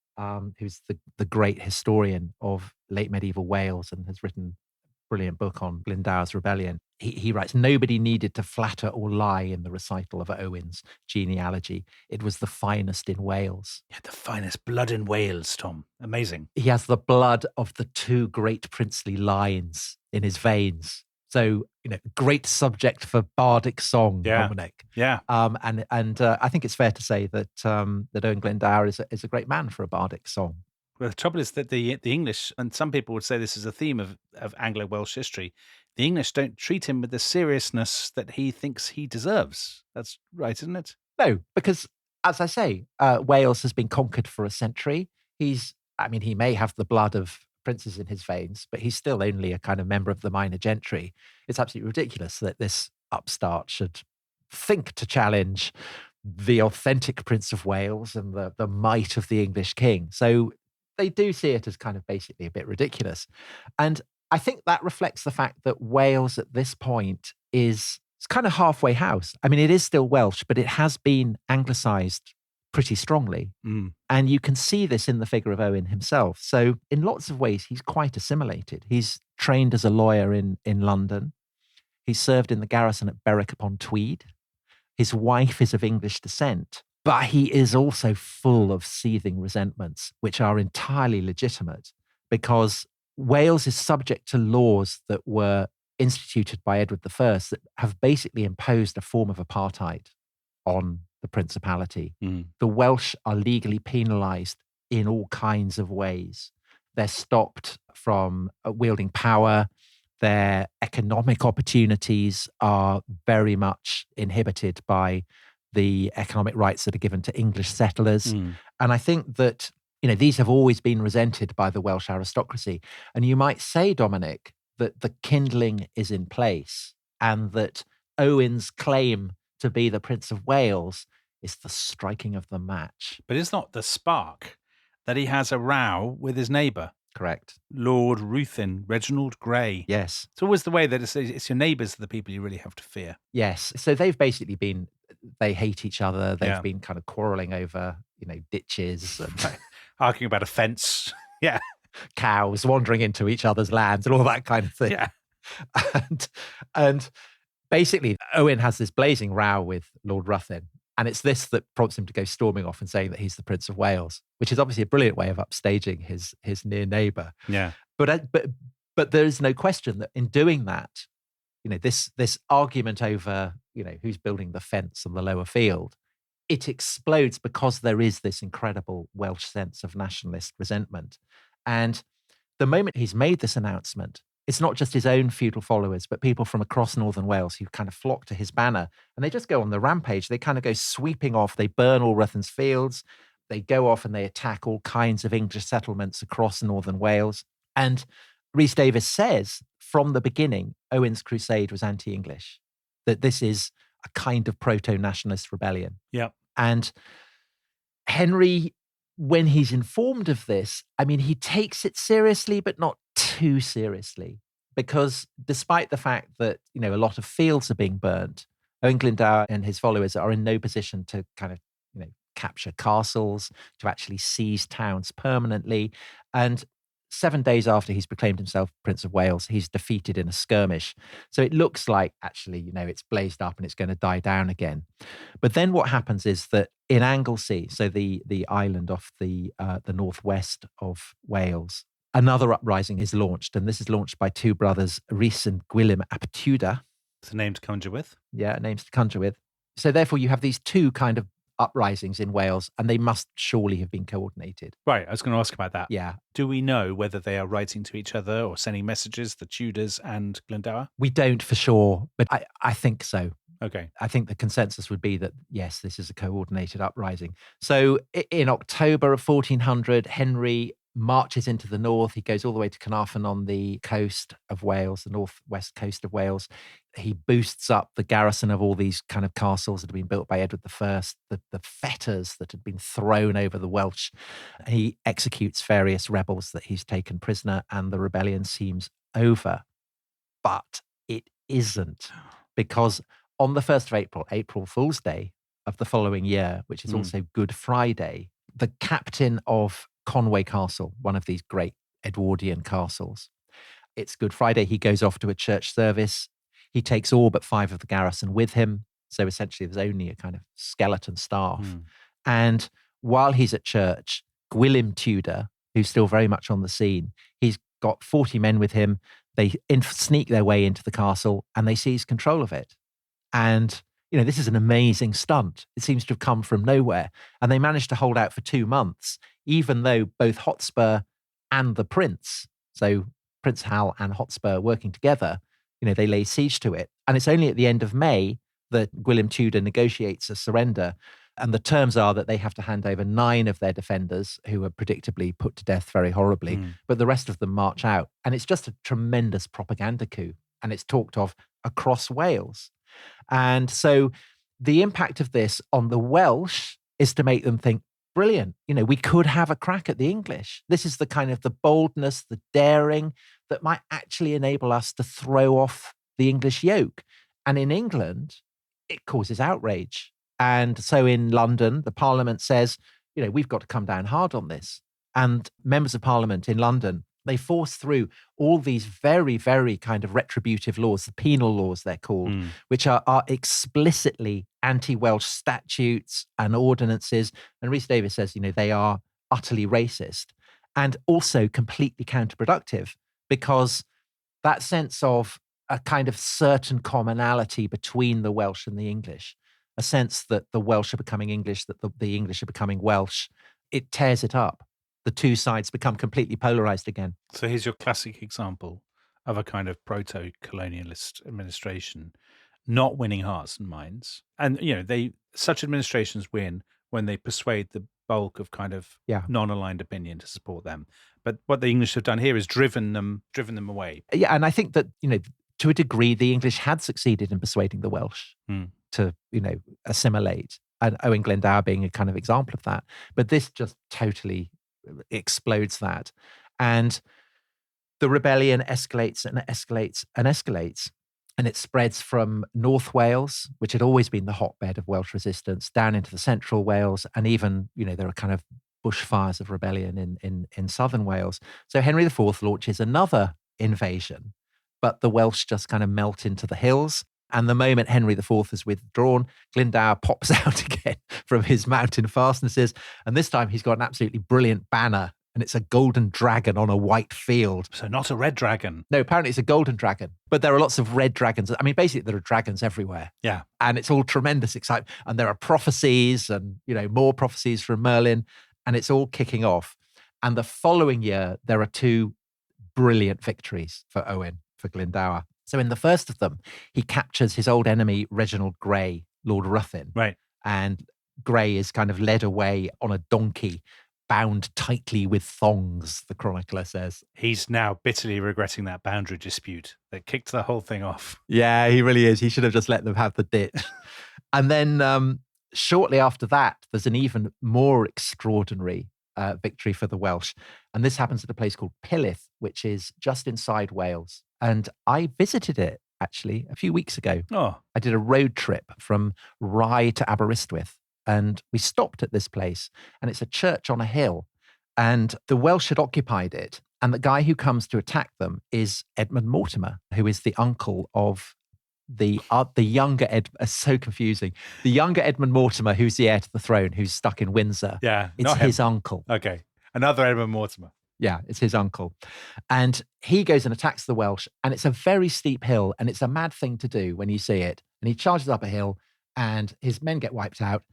who's the great historian of late medieval Wales and has written a brilliant book on Glyndwr's rebellion, he writes, nobody needed to flatter or lie in the recital of Owen's genealogy. It was the finest in Wales. Yeah, the finest blood in Wales, Tom. Amazing. He has the blood of the two great princely lines in his veins. So, great subject for bardic song, Dominic. Yeah. And I think it's fair to say that that Owen Glyndwr is a great man for a bardic song. Well, the trouble is that the English, and some people would say this is a theme of Anglo-Welsh history, the English don't treat him with the seriousness that he thinks he deserves. That's right, isn't it? No, because, as I say, Wales has been conquered for a century. He may have the blood of princes in his veins, but he's still only a kind of member of the minor gentry. It's absolutely ridiculous that this upstart should think to challenge the authentic Prince of Wales and the might of the English king. So they do see it as kind of basically a bit ridiculous. And I think that reflects the fact that Wales at this point it's kind of halfway house. It is still Welsh, but it has been anglicised pretty strongly. And you can see this in the figure of Owen himself. So in lots of ways, he's quite assimilated. He's trained as a lawyer in London. He served in the garrison at Berwick-upon-Tweed. His wife is of English descent, but he is also full of seething resentments, which are entirely legitimate because Wales is subject to laws that were instituted by Edward I that have basically imposed a form of apartheid on the Principality. The Welsh are legally penalised in all kinds of ways. They're stopped from wielding power. Their economic opportunities are very much inhibited by the economic rights that are given to English settlers. Mm. And I think that, these have always been resented by the Welsh aristocracy. And you might say, Dominic, that the kindling is in place and that Owen's claim to be the Prince of Wales is the striking of the match. But it's not the spark that he has a row with his neighbour, Correct. Lord Ruthven, Reginald Grey. Yes. It's always the way that it's your neighbours are the people you really have to fear. Yes. So they've basically they hate each other. They've been kind of quarrelling over, ditches and Arguing about a fence. Yeah. cows wandering into each other's lands and all that kind of thing. Yeah. And basically, Owen has this blazing row with Lord Ruthven. And it's this that prompts him to go storming off and saying that he's the Prince of Wales, which is obviously a brilliant way of upstaging his near neighbour. Yeah. But there is no question that in doing that, this argument over, who's building the fence on the lower field, it explodes because there is this incredible Welsh sense of nationalist resentment. And the moment he's made this announcement, it's not just his own feudal followers, but people from across northern Wales who kind of flock to his banner. And they just go on the rampage. They kind of go sweeping off. They burn all Ruthven's fields. They go off and they attack all kinds of English settlements across northern Wales. And Rhys Davies says from the beginning, Owen's crusade was anti-English, that this is a kind of proto-nationalist rebellion. Yeah. And Henry, when he's informed of this, he takes it seriously, but not too seriously, because despite the fact that, a lot of fields are being burnt, Owen Glendower and his followers are in no position to kind of, capture castles, to actually seize towns permanently. And 7 days after he's proclaimed himself Prince of Wales, he's defeated in a skirmish. So it looks like actually, it's blazed up and it's going to die down again. But then what happens is that in Anglesey, so the island off the northwest of Wales, another uprising is launched. And this is launched by two brothers, Rhys and Gwilym ap Tudor. It's a name to conjure with. Yeah, names to conjure with. So therefore you have these two kind of uprisings in Wales, and they must surely have been coordinated. Right, I was going to ask about that. Yeah. Do we know whether they are writing to each other or sending messages, the Tudors and Glendower? We don't for sure, but I think so. Okay. I think the consensus would be that, yes, this is a coordinated uprising. So in October of 1400, Henry marches into the north. He goes all the way to Carnarvon on the coast of Wales, the northwest coast of Wales. He boosts up the garrison of all these kind of castles that had been built by Edward I, the fetters that had been thrown over the Welsh. He executes various rebels that he's taken prisoner, and the rebellion seems over. But it isn't, because on the 1st of April, April Fool's Day of the following year, which is also Good Friday, the captain of Conway Castle, one of these great Edwardian castles. It's Good Friday. He goes off to a church service. He takes all but 5 of the garrison with him. So essentially there's only a kind of skeleton staff. And while he's at church, Gwilym Tudor, who's still very much on the scene, he's got 40 men with him. They sneak their way into the castle and they seize control of it. And this is an amazing stunt. It seems to have come from nowhere. And they managed to hold out for 2 months, even though both Hotspur and the Prince, so Prince Hal and Hotspur working together, they lay siege to it. And it's only at the end of May that Gwilym Tudor negotiates a surrender. And the terms are that they have to hand over 9 of their defenders, who are predictably put to death very horribly, but the rest of them march out. And it's just a tremendous propaganda coup. And it's talked of across Wales. And so the impact of this on the Welsh is to make them think, brilliant, we could have a crack at the English. This is the kind of the boldness, the daring that might actually enable us to throw off the English yoke. And in England, it causes outrage. And so in London, the Parliament says, we've got to come down hard on this. And members of Parliament in London, they force through all these very, very kind of retributive laws, the penal laws they're called, which are explicitly anti-Welsh statutes and ordinances. And Rhys Davies says, they are utterly racist and also completely counterproductive, because that sense of a kind of certain commonality between the Welsh and the English, a sense that the Welsh are becoming English, that the English are becoming Welsh, it tears it up. The two sides become completely polarized again. So here's your classic example of a kind of proto-colonialist administration not winning hearts and minds. And, such administrations win when they persuade the bulk of kind of non-aligned opinion to support them. But what the English have done here is driven them away. Yeah, and I think that, to a degree, the English had succeeded in persuading the Welsh to, assimilate. And Owen Glendower being a kind of example of that. But this just totally explodes that. And the rebellion escalates and escalates and escalates. And it spreads from North Wales, which had always been the hotbed of Welsh resistance, down into the central Wales. And even, there are kind of bushfires of rebellion in southern Wales. So Henry IV launches another invasion, but the Welsh just kind of melt into the hills. And the moment Henry IV is withdrawn, Glendower pops out again from his mountain fastnesses. And this time he's got an absolutely brilliant banner, and it's a golden dragon on a white field. So not a red dragon. No, apparently it's a golden dragon. But there are lots of red dragons. I mean, basically there are dragons everywhere. Yeah. And it's all tremendous excitement. And there are prophecies and, more prophecies from Merlin. And it's all kicking off. And the following year, there are two brilliant victories for Owen, for Glendower. So in the first of them, he captures his old enemy, Reginald Grey, Lord Ruthyn. Right. And Grey is kind of led away on a donkey, bound tightly with thongs, the chronicler says. He's now bitterly regretting that boundary dispute that kicked the whole thing off. Yeah, he really is. He should have just let them have the ditch. And then shortly after that, there's an even more extraordinary victory for the Welsh. And this happens at a place called Pillith, which is just inside Wales. And I visited it, actually, a few weeks ago. Oh. I did a road trip from Rye to Aberystwyth. And we stopped at this place. And it's a church on a hill. And the Welsh had occupied it. And the guy who comes to attack them is Edmund Mortimer, who is the uncle of the younger so confusing. The younger Edmund Mortimer, who's the heir to the throne, who's stuck in Windsor. Yeah, it's his uncle. Okay, another Edmund Mortimer. Yeah, it's his uncle. And he goes and attacks the Welsh, and it's a very steep hill, and it's a mad thing to do when you see it. And he charges up a hill, and his men get wiped out,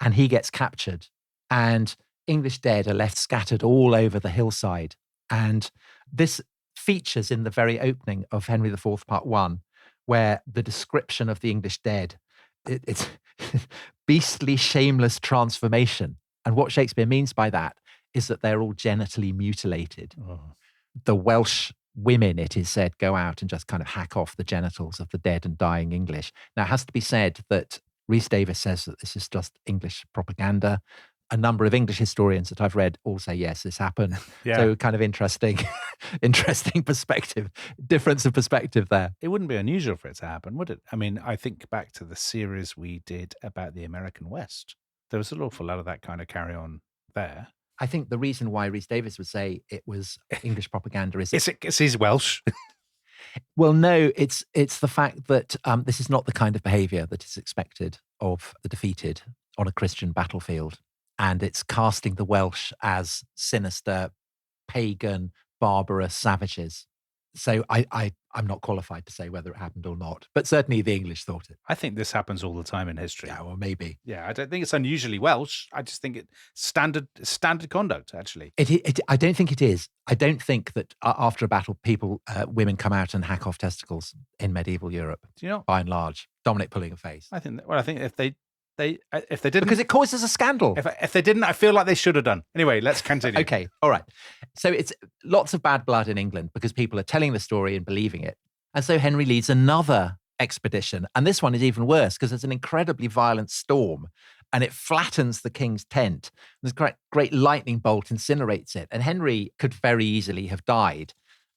and he gets captured. And English dead are left scattered all over the hillside. And this features in the very opening of Henry IV, Part 1, where the description of the English dead, it's beastly, shameless transformation. And what Shakespeare means by that is that they're all genitally mutilated. Oh. The Welsh women, it is said, go out and just kind of hack off the genitals of the dead and dying English. Now, it has to be said that Rhys Davies says that this is just English propaganda. A number of English historians that I've read all say, yes, this happened. Yeah. So kind of interesting perspective, difference of perspective there. It wouldn't be unusual for it to happen, would it? I mean, I think back to the series we did about the American West. There was an awful lot of that kind of carry on there. I think the reason why Rhys Davies would say it was English propaganda is... It's his Welsh. Well, no, it's the fact that this is not the kind of behaviour that is expected of the defeated on a Christian battlefield. And it's casting the Welsh as sinister, pagan, barbarous savages. So I'm not qualified to say whether it happened or not, but certainly the English thought it. I think this happens all the time in history. Yeah, well, maybe. Yeah, I don't think it's unusually Welsh. I just think it's standard conduct, actually. I don't think it is. I don't think that after a battle, women come out and hack off testicles in medieval Europe. Do you know? By and large, Dominic pulling a face. I think if they didn't, because it causes a scandal. If they didn't, I feel like they should have done. Anyway, let's continue. Okay, all right. So it's lots of bad blood in England because people are telling the story and believing it. And so Henry leads another expedition. And this one is even worse because there's an incredibly violent storm and it flattens the king's tent. This great lightning bolt incinerates it. And Henry could very easily have died.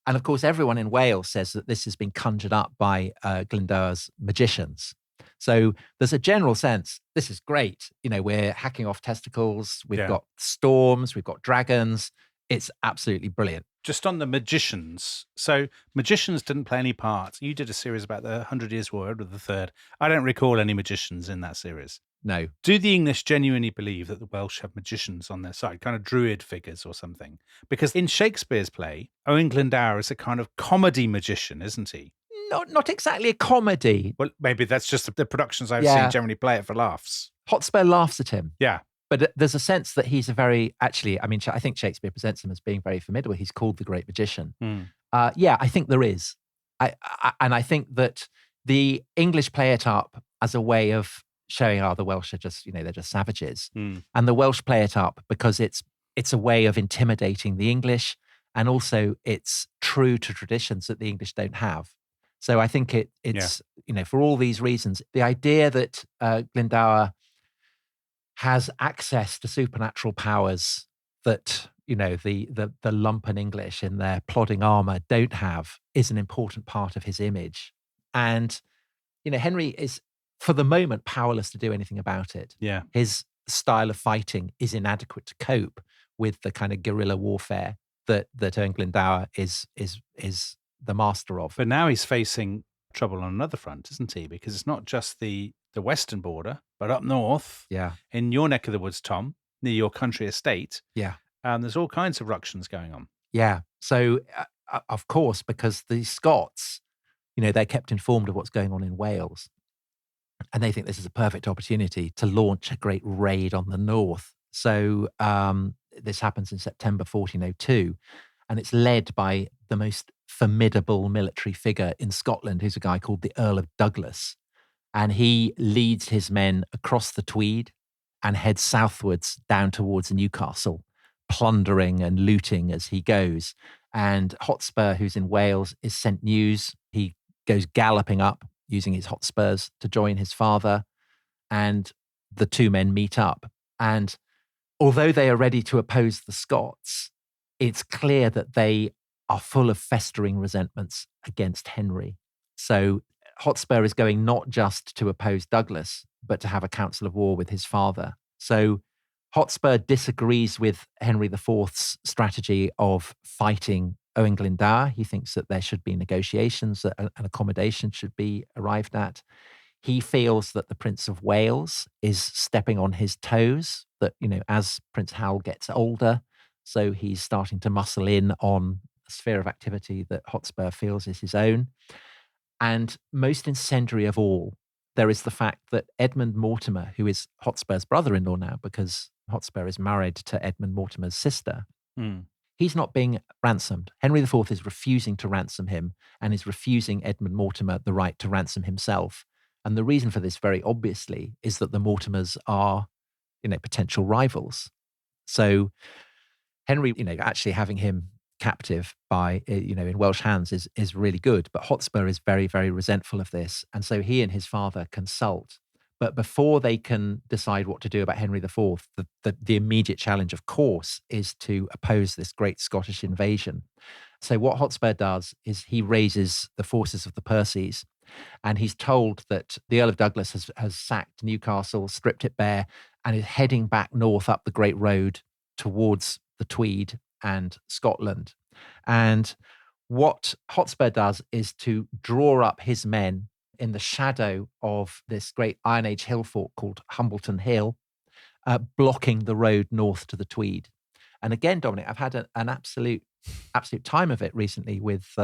And of course, everyone in Wales says that this has been conjured up by Glendower's magicians. So there's a general sense, this is great. We're hacking off testicles. We've got storms. We've got dragons. It's absolutely brilliant. Just on the magicians. So magicians didn't play any part. You did a series about the 100 Years' War, Edward III. I don't recall any magicians in that series. No. Do the English genuinely believe that the Welsh have magicians on their side, kind of druid figures or something? Because in Shakespeare's play, Owen Glendower is a kind of comedy magician, isn't he? Not exactly a comedy. Well, maybe that's just the productions I've seen generally play it for laughs. Hotspur laughs at him. Yeah. But there's a sense that he's I think Shakespeare presents him as being very formidable. He's called the Great Magician. I think there is. I think that The English play it up as a way of showing, the Welsh are just, they're just savages. And the Welsh play it up because it's a way of intimidating the English, and also it's true to traditions that the English don't have. So I think it's for all these reasons, the idea that Glendower has access to supernatural powers that the lumpen English in their plodding armor don't have is an important part of his image. And Henry is, for the moment, powerless to do anything about it. Yeah. His style of fighting is inadequate to cope with the kind of guerrilla warfare that Earl Glendower is the master of. But now he's facing trouble on another front, isn't he? Because it's not just the western border, but up north, in your neck of the woods, Tom, near your country estate, there's all kinds of ructions going on. Yeah. So, of course, because the Scots, they're kept informed of what's going on in Wales, and they think this is a perfect opportunity to launch a great raid on the north. So this happens in September 1402, and it's led by the most formidable military figure in Scotland, who's a guy called the Earl of Douglas. And he leads his men across the Tweed and heads southwards down towards Newcastle, plundering and looting as he goes. And Hotspur, who's in Wales, is sent news. He goes galloping up using his Hotspurs to join his father, and the two men meet up. And although they are ready to oppose the Scots, it's clear that they are full of festering resentments against Henry. So Hotspur is going not just to oppose Douglas, but to have a council of war with his father. So Hotspur disagrees with Henry IV's strategy of fighting Owen Glendower. He thinks that there should be negotiations, that an accommodation should be arrived at. He feels that the Prince of Wales is stepping on his toes, that, as Prince Hal gets older, so he's starting to muscle in on a sphere of activity that Hotspur feels is his own. And most incendiary of all, there is the fact that Edmund Mortimer, who is Hotspur's brother-in-law now, because Hotspur is married to Edmund Mortimer's sister, he's not being ransomed. Henry IV is refusing to ransom him and is refusing Edmund Mortimer the right to ransom himself. And the reason for this, very obviously, is that the Mortimers are, potential rivals. So Henry, actually having him captive by, in Welsh hands is really good. But Hotspur is very, very resentful of this. And so he and his father consult. But before they can decide what to do about Henry IV, the immediate challenge, of course, is to oppose this great Scottish invasion. So what Hotspur does is he raises the forces of the Percys, and he's told that the Earl of Douglas has sacked Newcastle, stripped it bare, and is heading back north up the Great Road towards the Tweed and Scotland. And what Hotspur does is to draw up his men in the shadow of this great Iron Age hill fort called Humbleton Hill, blocking the road north to the Tweed. And again, Dominic, I've had an absolute time of it recently with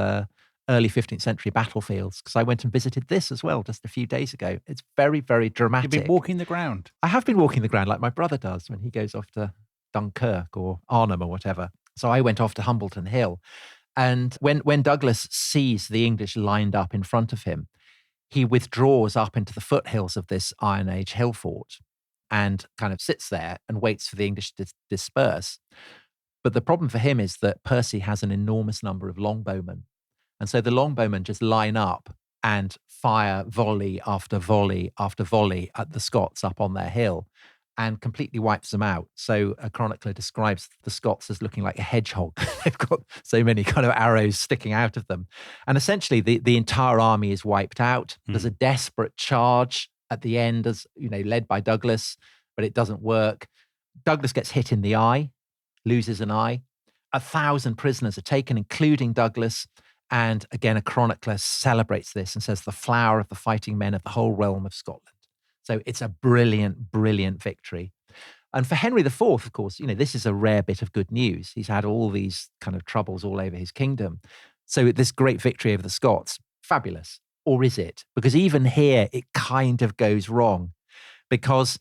early 15th century battlefields, because I went and visited this as well just a few days ago. It's very, very dramatic. You've been walking the ground. I have been walking the ground like my brother does when he goes off to Dunkirk or Arnhem or whatever. So I went off to Humbleton Hill. And when Douglas sees the English lined up in front of him, he withdraws up into the foothills of this Iron Age hill fort and kind of sits there and waits for the English to disperse. But the problem for him is that Percy has an enormous number of longbowmen. And so the longbowmen just line up and fire volley after volley after volley at the Scots up on their hill and completely wipes them out. So a chronicler describes the Scots as looking like a hedgehog. They've got so many kind of arrows sticking out of them. And essentially the entire army is wiped out. There's a desperate charge at the end, as led by Douglas, but it doesn't work. Douglas gets hit in the eye, loses an eye. 1,000 prisoners are taken, including Douglas. And again, a chronicler celebrates this and says the flower of the fighting men of the whole realm of Scotland. So it's a brilliant, brilliant victory. And for Henry IV, of course, this is a rare bit of good news. He's had all these kind of troubles all over his kingdom. So this great victory over the Scots, fabulous. Or is it? Because even here, it kind of goes wrong. Because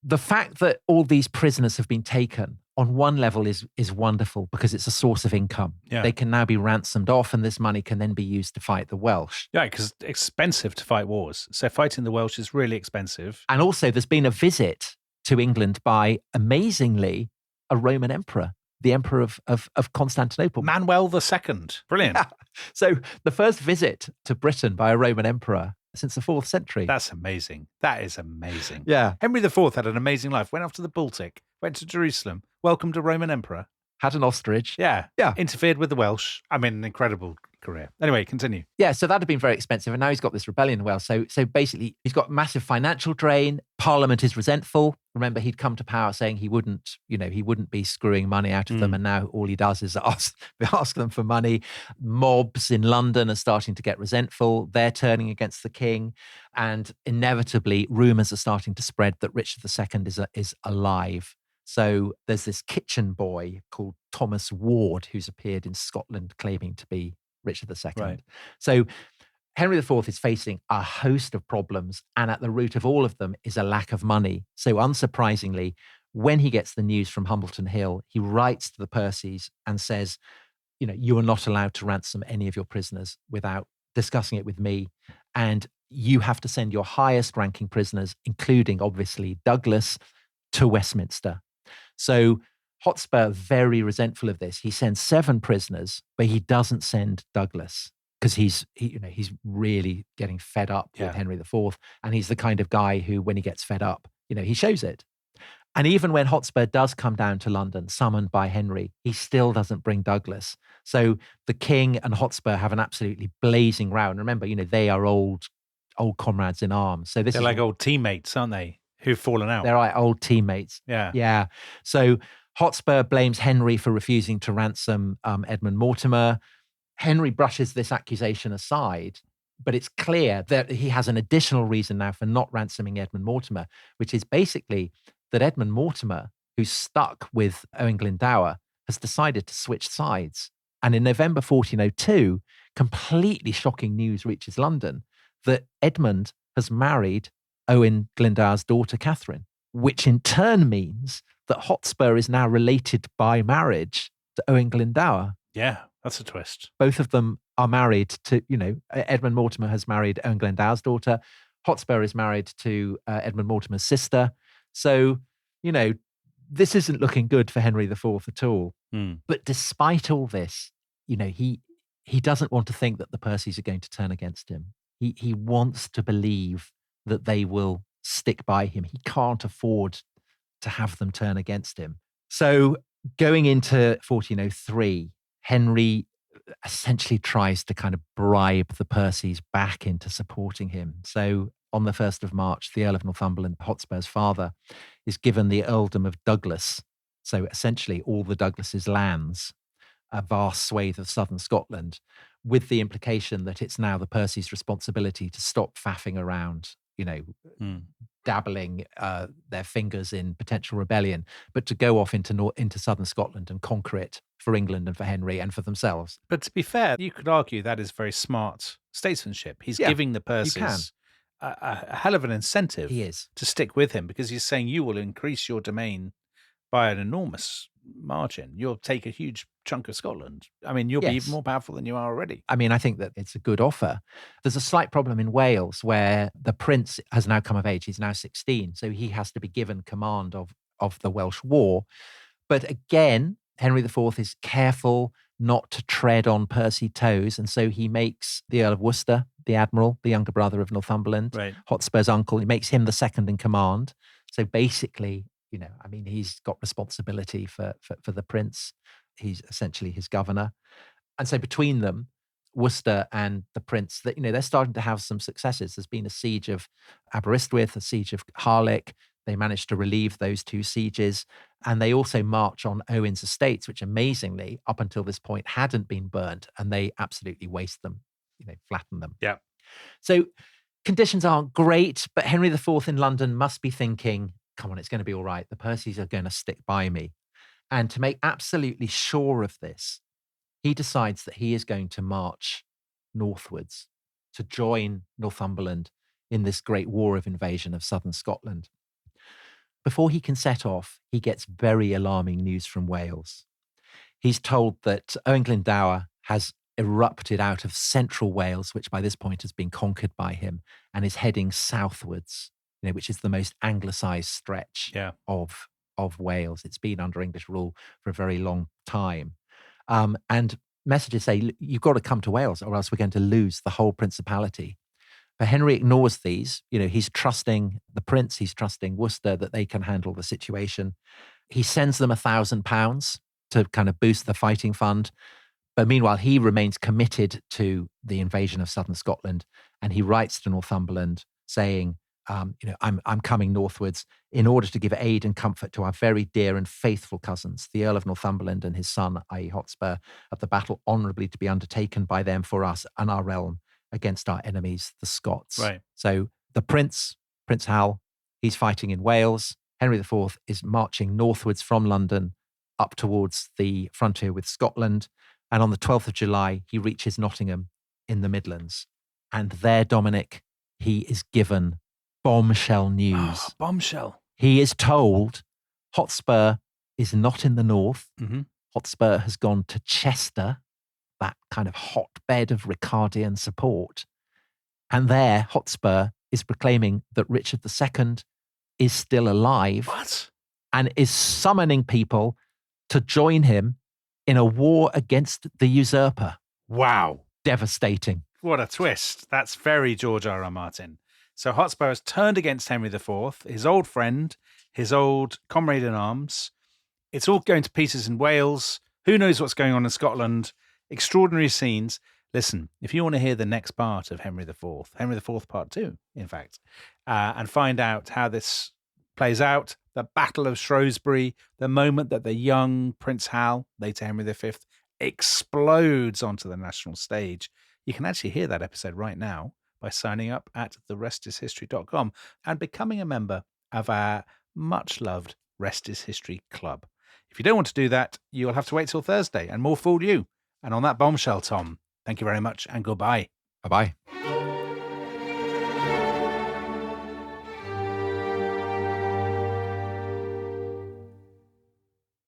the fact that all these prisoners have been taken on one level is wonderful because it's a source of income. Yeah. They can now be ransomed off, and this money can then be used to fight the Welsh. Yeah, because it's expensive to fight wars. So fighting the Welsh is really expensive. And also there's been a visit to England by, amazingly, a Roman emperor, the Emperor of Constantinople. Manuel II. Brilliant. Yeah. So the first visit to Britain by a Roman emperor since the 4th century. That's amazing. That is amazing. Yeah. Henry IV had an amazing life. Went off to the Baltic, went to Jerusalem, welcomed a Roman emperor. Had an ostrich. Yeah. Yeah. Interfered with the Welsh. I mean, an incredible career. Anyway, continue. Yeah, so that had been very expensive. And now he's got this rebellion in Wales. So basically, he's got massive financial drain. Parliament is resentful. Remember, he'd come to power saying he wouldn't be screwing money out of them. And now all he does is ask them for money. Mobs in London are starting to get resentful. They're turning against the king. And inevitably, rumours are starting to spread that Richard II is alive. So there's this kitchen boy called Thomas Ward who's appeared in Scotland claiming to be Richard II. Right. So Henry IV is facing a host of problems, and at the root of all of them is a lack of money. So unsurprisingly, when he gets the news from Humbleton Hill, he writes to the Percys and says, you are not allowed to ransom any of your prisoners without discussing it with me. And you have to send your highest ranking prisoners, including obviously Douglas, to Westminster. So Hotspur, very resentful of this, he sends 7 prisoners, but he doesn't send Douglas because he's really getting fed up with Henry IV. And he's the kind of guy who, when he gets fed up, he shows it. And even when Hotspur does come down to London, summoned by Henry, he still doesn't bring Douglas. So the king and Hotspur have an absolutely blazing row. And remember, they are old comrades in arms. So they're like old teammates, aren't they? Who've fallen out. They're like old teammates. Yeah. Yeah. So Hotspur blames Henry for refusing to ransom Edmund Mortimer. Henry brushes this accusation aside, but it's clear that he has an additional reason now for not ransoming Edmund Mortimer, which is basically that Edmund Mortimer, who's stuck with Owen Glendower, has decided to switch sides. And in November 1402, completely shocking news reaches London that Edmund has married Owen Glendower's daughter, Catherine, which in turn means that Hotspur is now related by marriage to Owen Glendower. Yeah, that's a twist. Both of them are married to, Edmund Mortimer has married Owen Glendower's daughter. Hotspur is married to Edmund Mortimer's sister. So, this isn't looking good for Henry IV at all. But despite all this, he doesn't want to think that the Percys are going to turn against him. He wants to believe that they will stick by him. He can't afford to have them turn against him. So going into 1403, Henry essentially tries to kind of bribe the Percys back into supporting him. So on the 1st of March, the Earl of Northumberland, Hotspur's father, is given the earldom of Douglas. So essentially all the Douglas's lands, a vast swathe of southern Scotland, with the implication that it's now the Percys' responsibility to stop faffing around, dabbling their fingers in potential rebellion, but to go off into southern Scotland and conquer it for England and for Henry and for themselves. But to be fair, you could argue that is very smart statesmanship. He's giving the Percys a hell of an incentive to stick with him, because he's saying you will increase your domain by an enormous margin. You'll take a huge chunk of Scotland. I mean, you'll be even more powerful than you are already. I mean, I think that it's a good offer. There's a slight problem in Wales where the prince has now come of age. He's now 16. So he has to be given command of the Welsh war. But again, Henry IV is careful not to tread on Percy toes. And so he makes the Earl of Worcester, the admiral, the younger brother of Northumberland, Hotspur's uncle, he makes him the second in command. So basically, he's got responsibility for the prince. He's essentially his governor. And so between them, Worcester and the prince, they're starting to have some successes. There's been a siege of Aberystwyth, a siege of Harlech. They managed to relieve those 2 sieges. And they also march on Owen's estates, which amazingly, up until this point, hadn't been burnt. And they absolutely waste them, flatten them. Yeah. So conditions aren't great, but Henry IV in London must be thinking, come on, it's going to be all right. The Percys are going to stick by me. And to make absolutely sure of this, he decides that he is going to march northwards to join Northumberland in this great war of invasion of southern Scotland. before he can set off, he gets very alarming news from Wales. He's told that Owain Glyndwr has erupted out of central Wales, which by this point has been conquered by him, and is heading southwards, which is the most anglicised stretch of Wales. It's been under English rule for a very long time. And messages say, you've got to come to Wales or else we're going to lose the whole principality. But Henry ignores these. He's trusting the prince, he's trusting Worcester that they can handle the situation. He sends them £1,000 to kind of boost the fighting fund. But meanwhile, he remains committed to the invasion of southern Scotland. And he writes to Northumberland saying, I'm coming northwards in order to give aid and comfort to our very dear and faithful cousins, the Earl of Northumberland and his son, i.e. Hotspur, of the battle honourably to be undertaken by them for us and our realm against our enemies, the Scots. Right. So the Prince Hal, he's fighting in Wales. Henry IV is marching northwards from London up towards the frontier with Scotland. And on the 12th of July, he reaches Nottingham in the Midlands. And there, Dominic, he is given bombshell news. Oh, bombshell. He is told Hotspur is not in the north. Mm-hmm. Hotspur has gone to Chester, that kind of hotbed of Ricardian support. And there, Hotspur is proclaiming that Richard II is still alive. What? And is summoning people to join him in a war against the usurper. Wow. Devastating. What a twist. That's very George R.R. Martin. So Hotspur has turned against Henry IV, his old friend, his old comrade in arms. It's all going to pieces in Wales. Who knows what's going on in Scotland? Extraordinary scenes. Listen, if you want to hear the next part of Henry IV Part 2, in fact, and find out how this plays out, the Battle of Shrewsbury, the moment that the young Prince Hal, later Henry V, explodes onto the national stage, you can actually hear that episode right now by signing up at therestishistory.com and becoming a member of our much-loved Rest is History Club. If you don't want to do that, you'll have to wait till Thursday, and more fool you. And on that bombshell, Tom, thank you very much and goodbye. Bye-bye.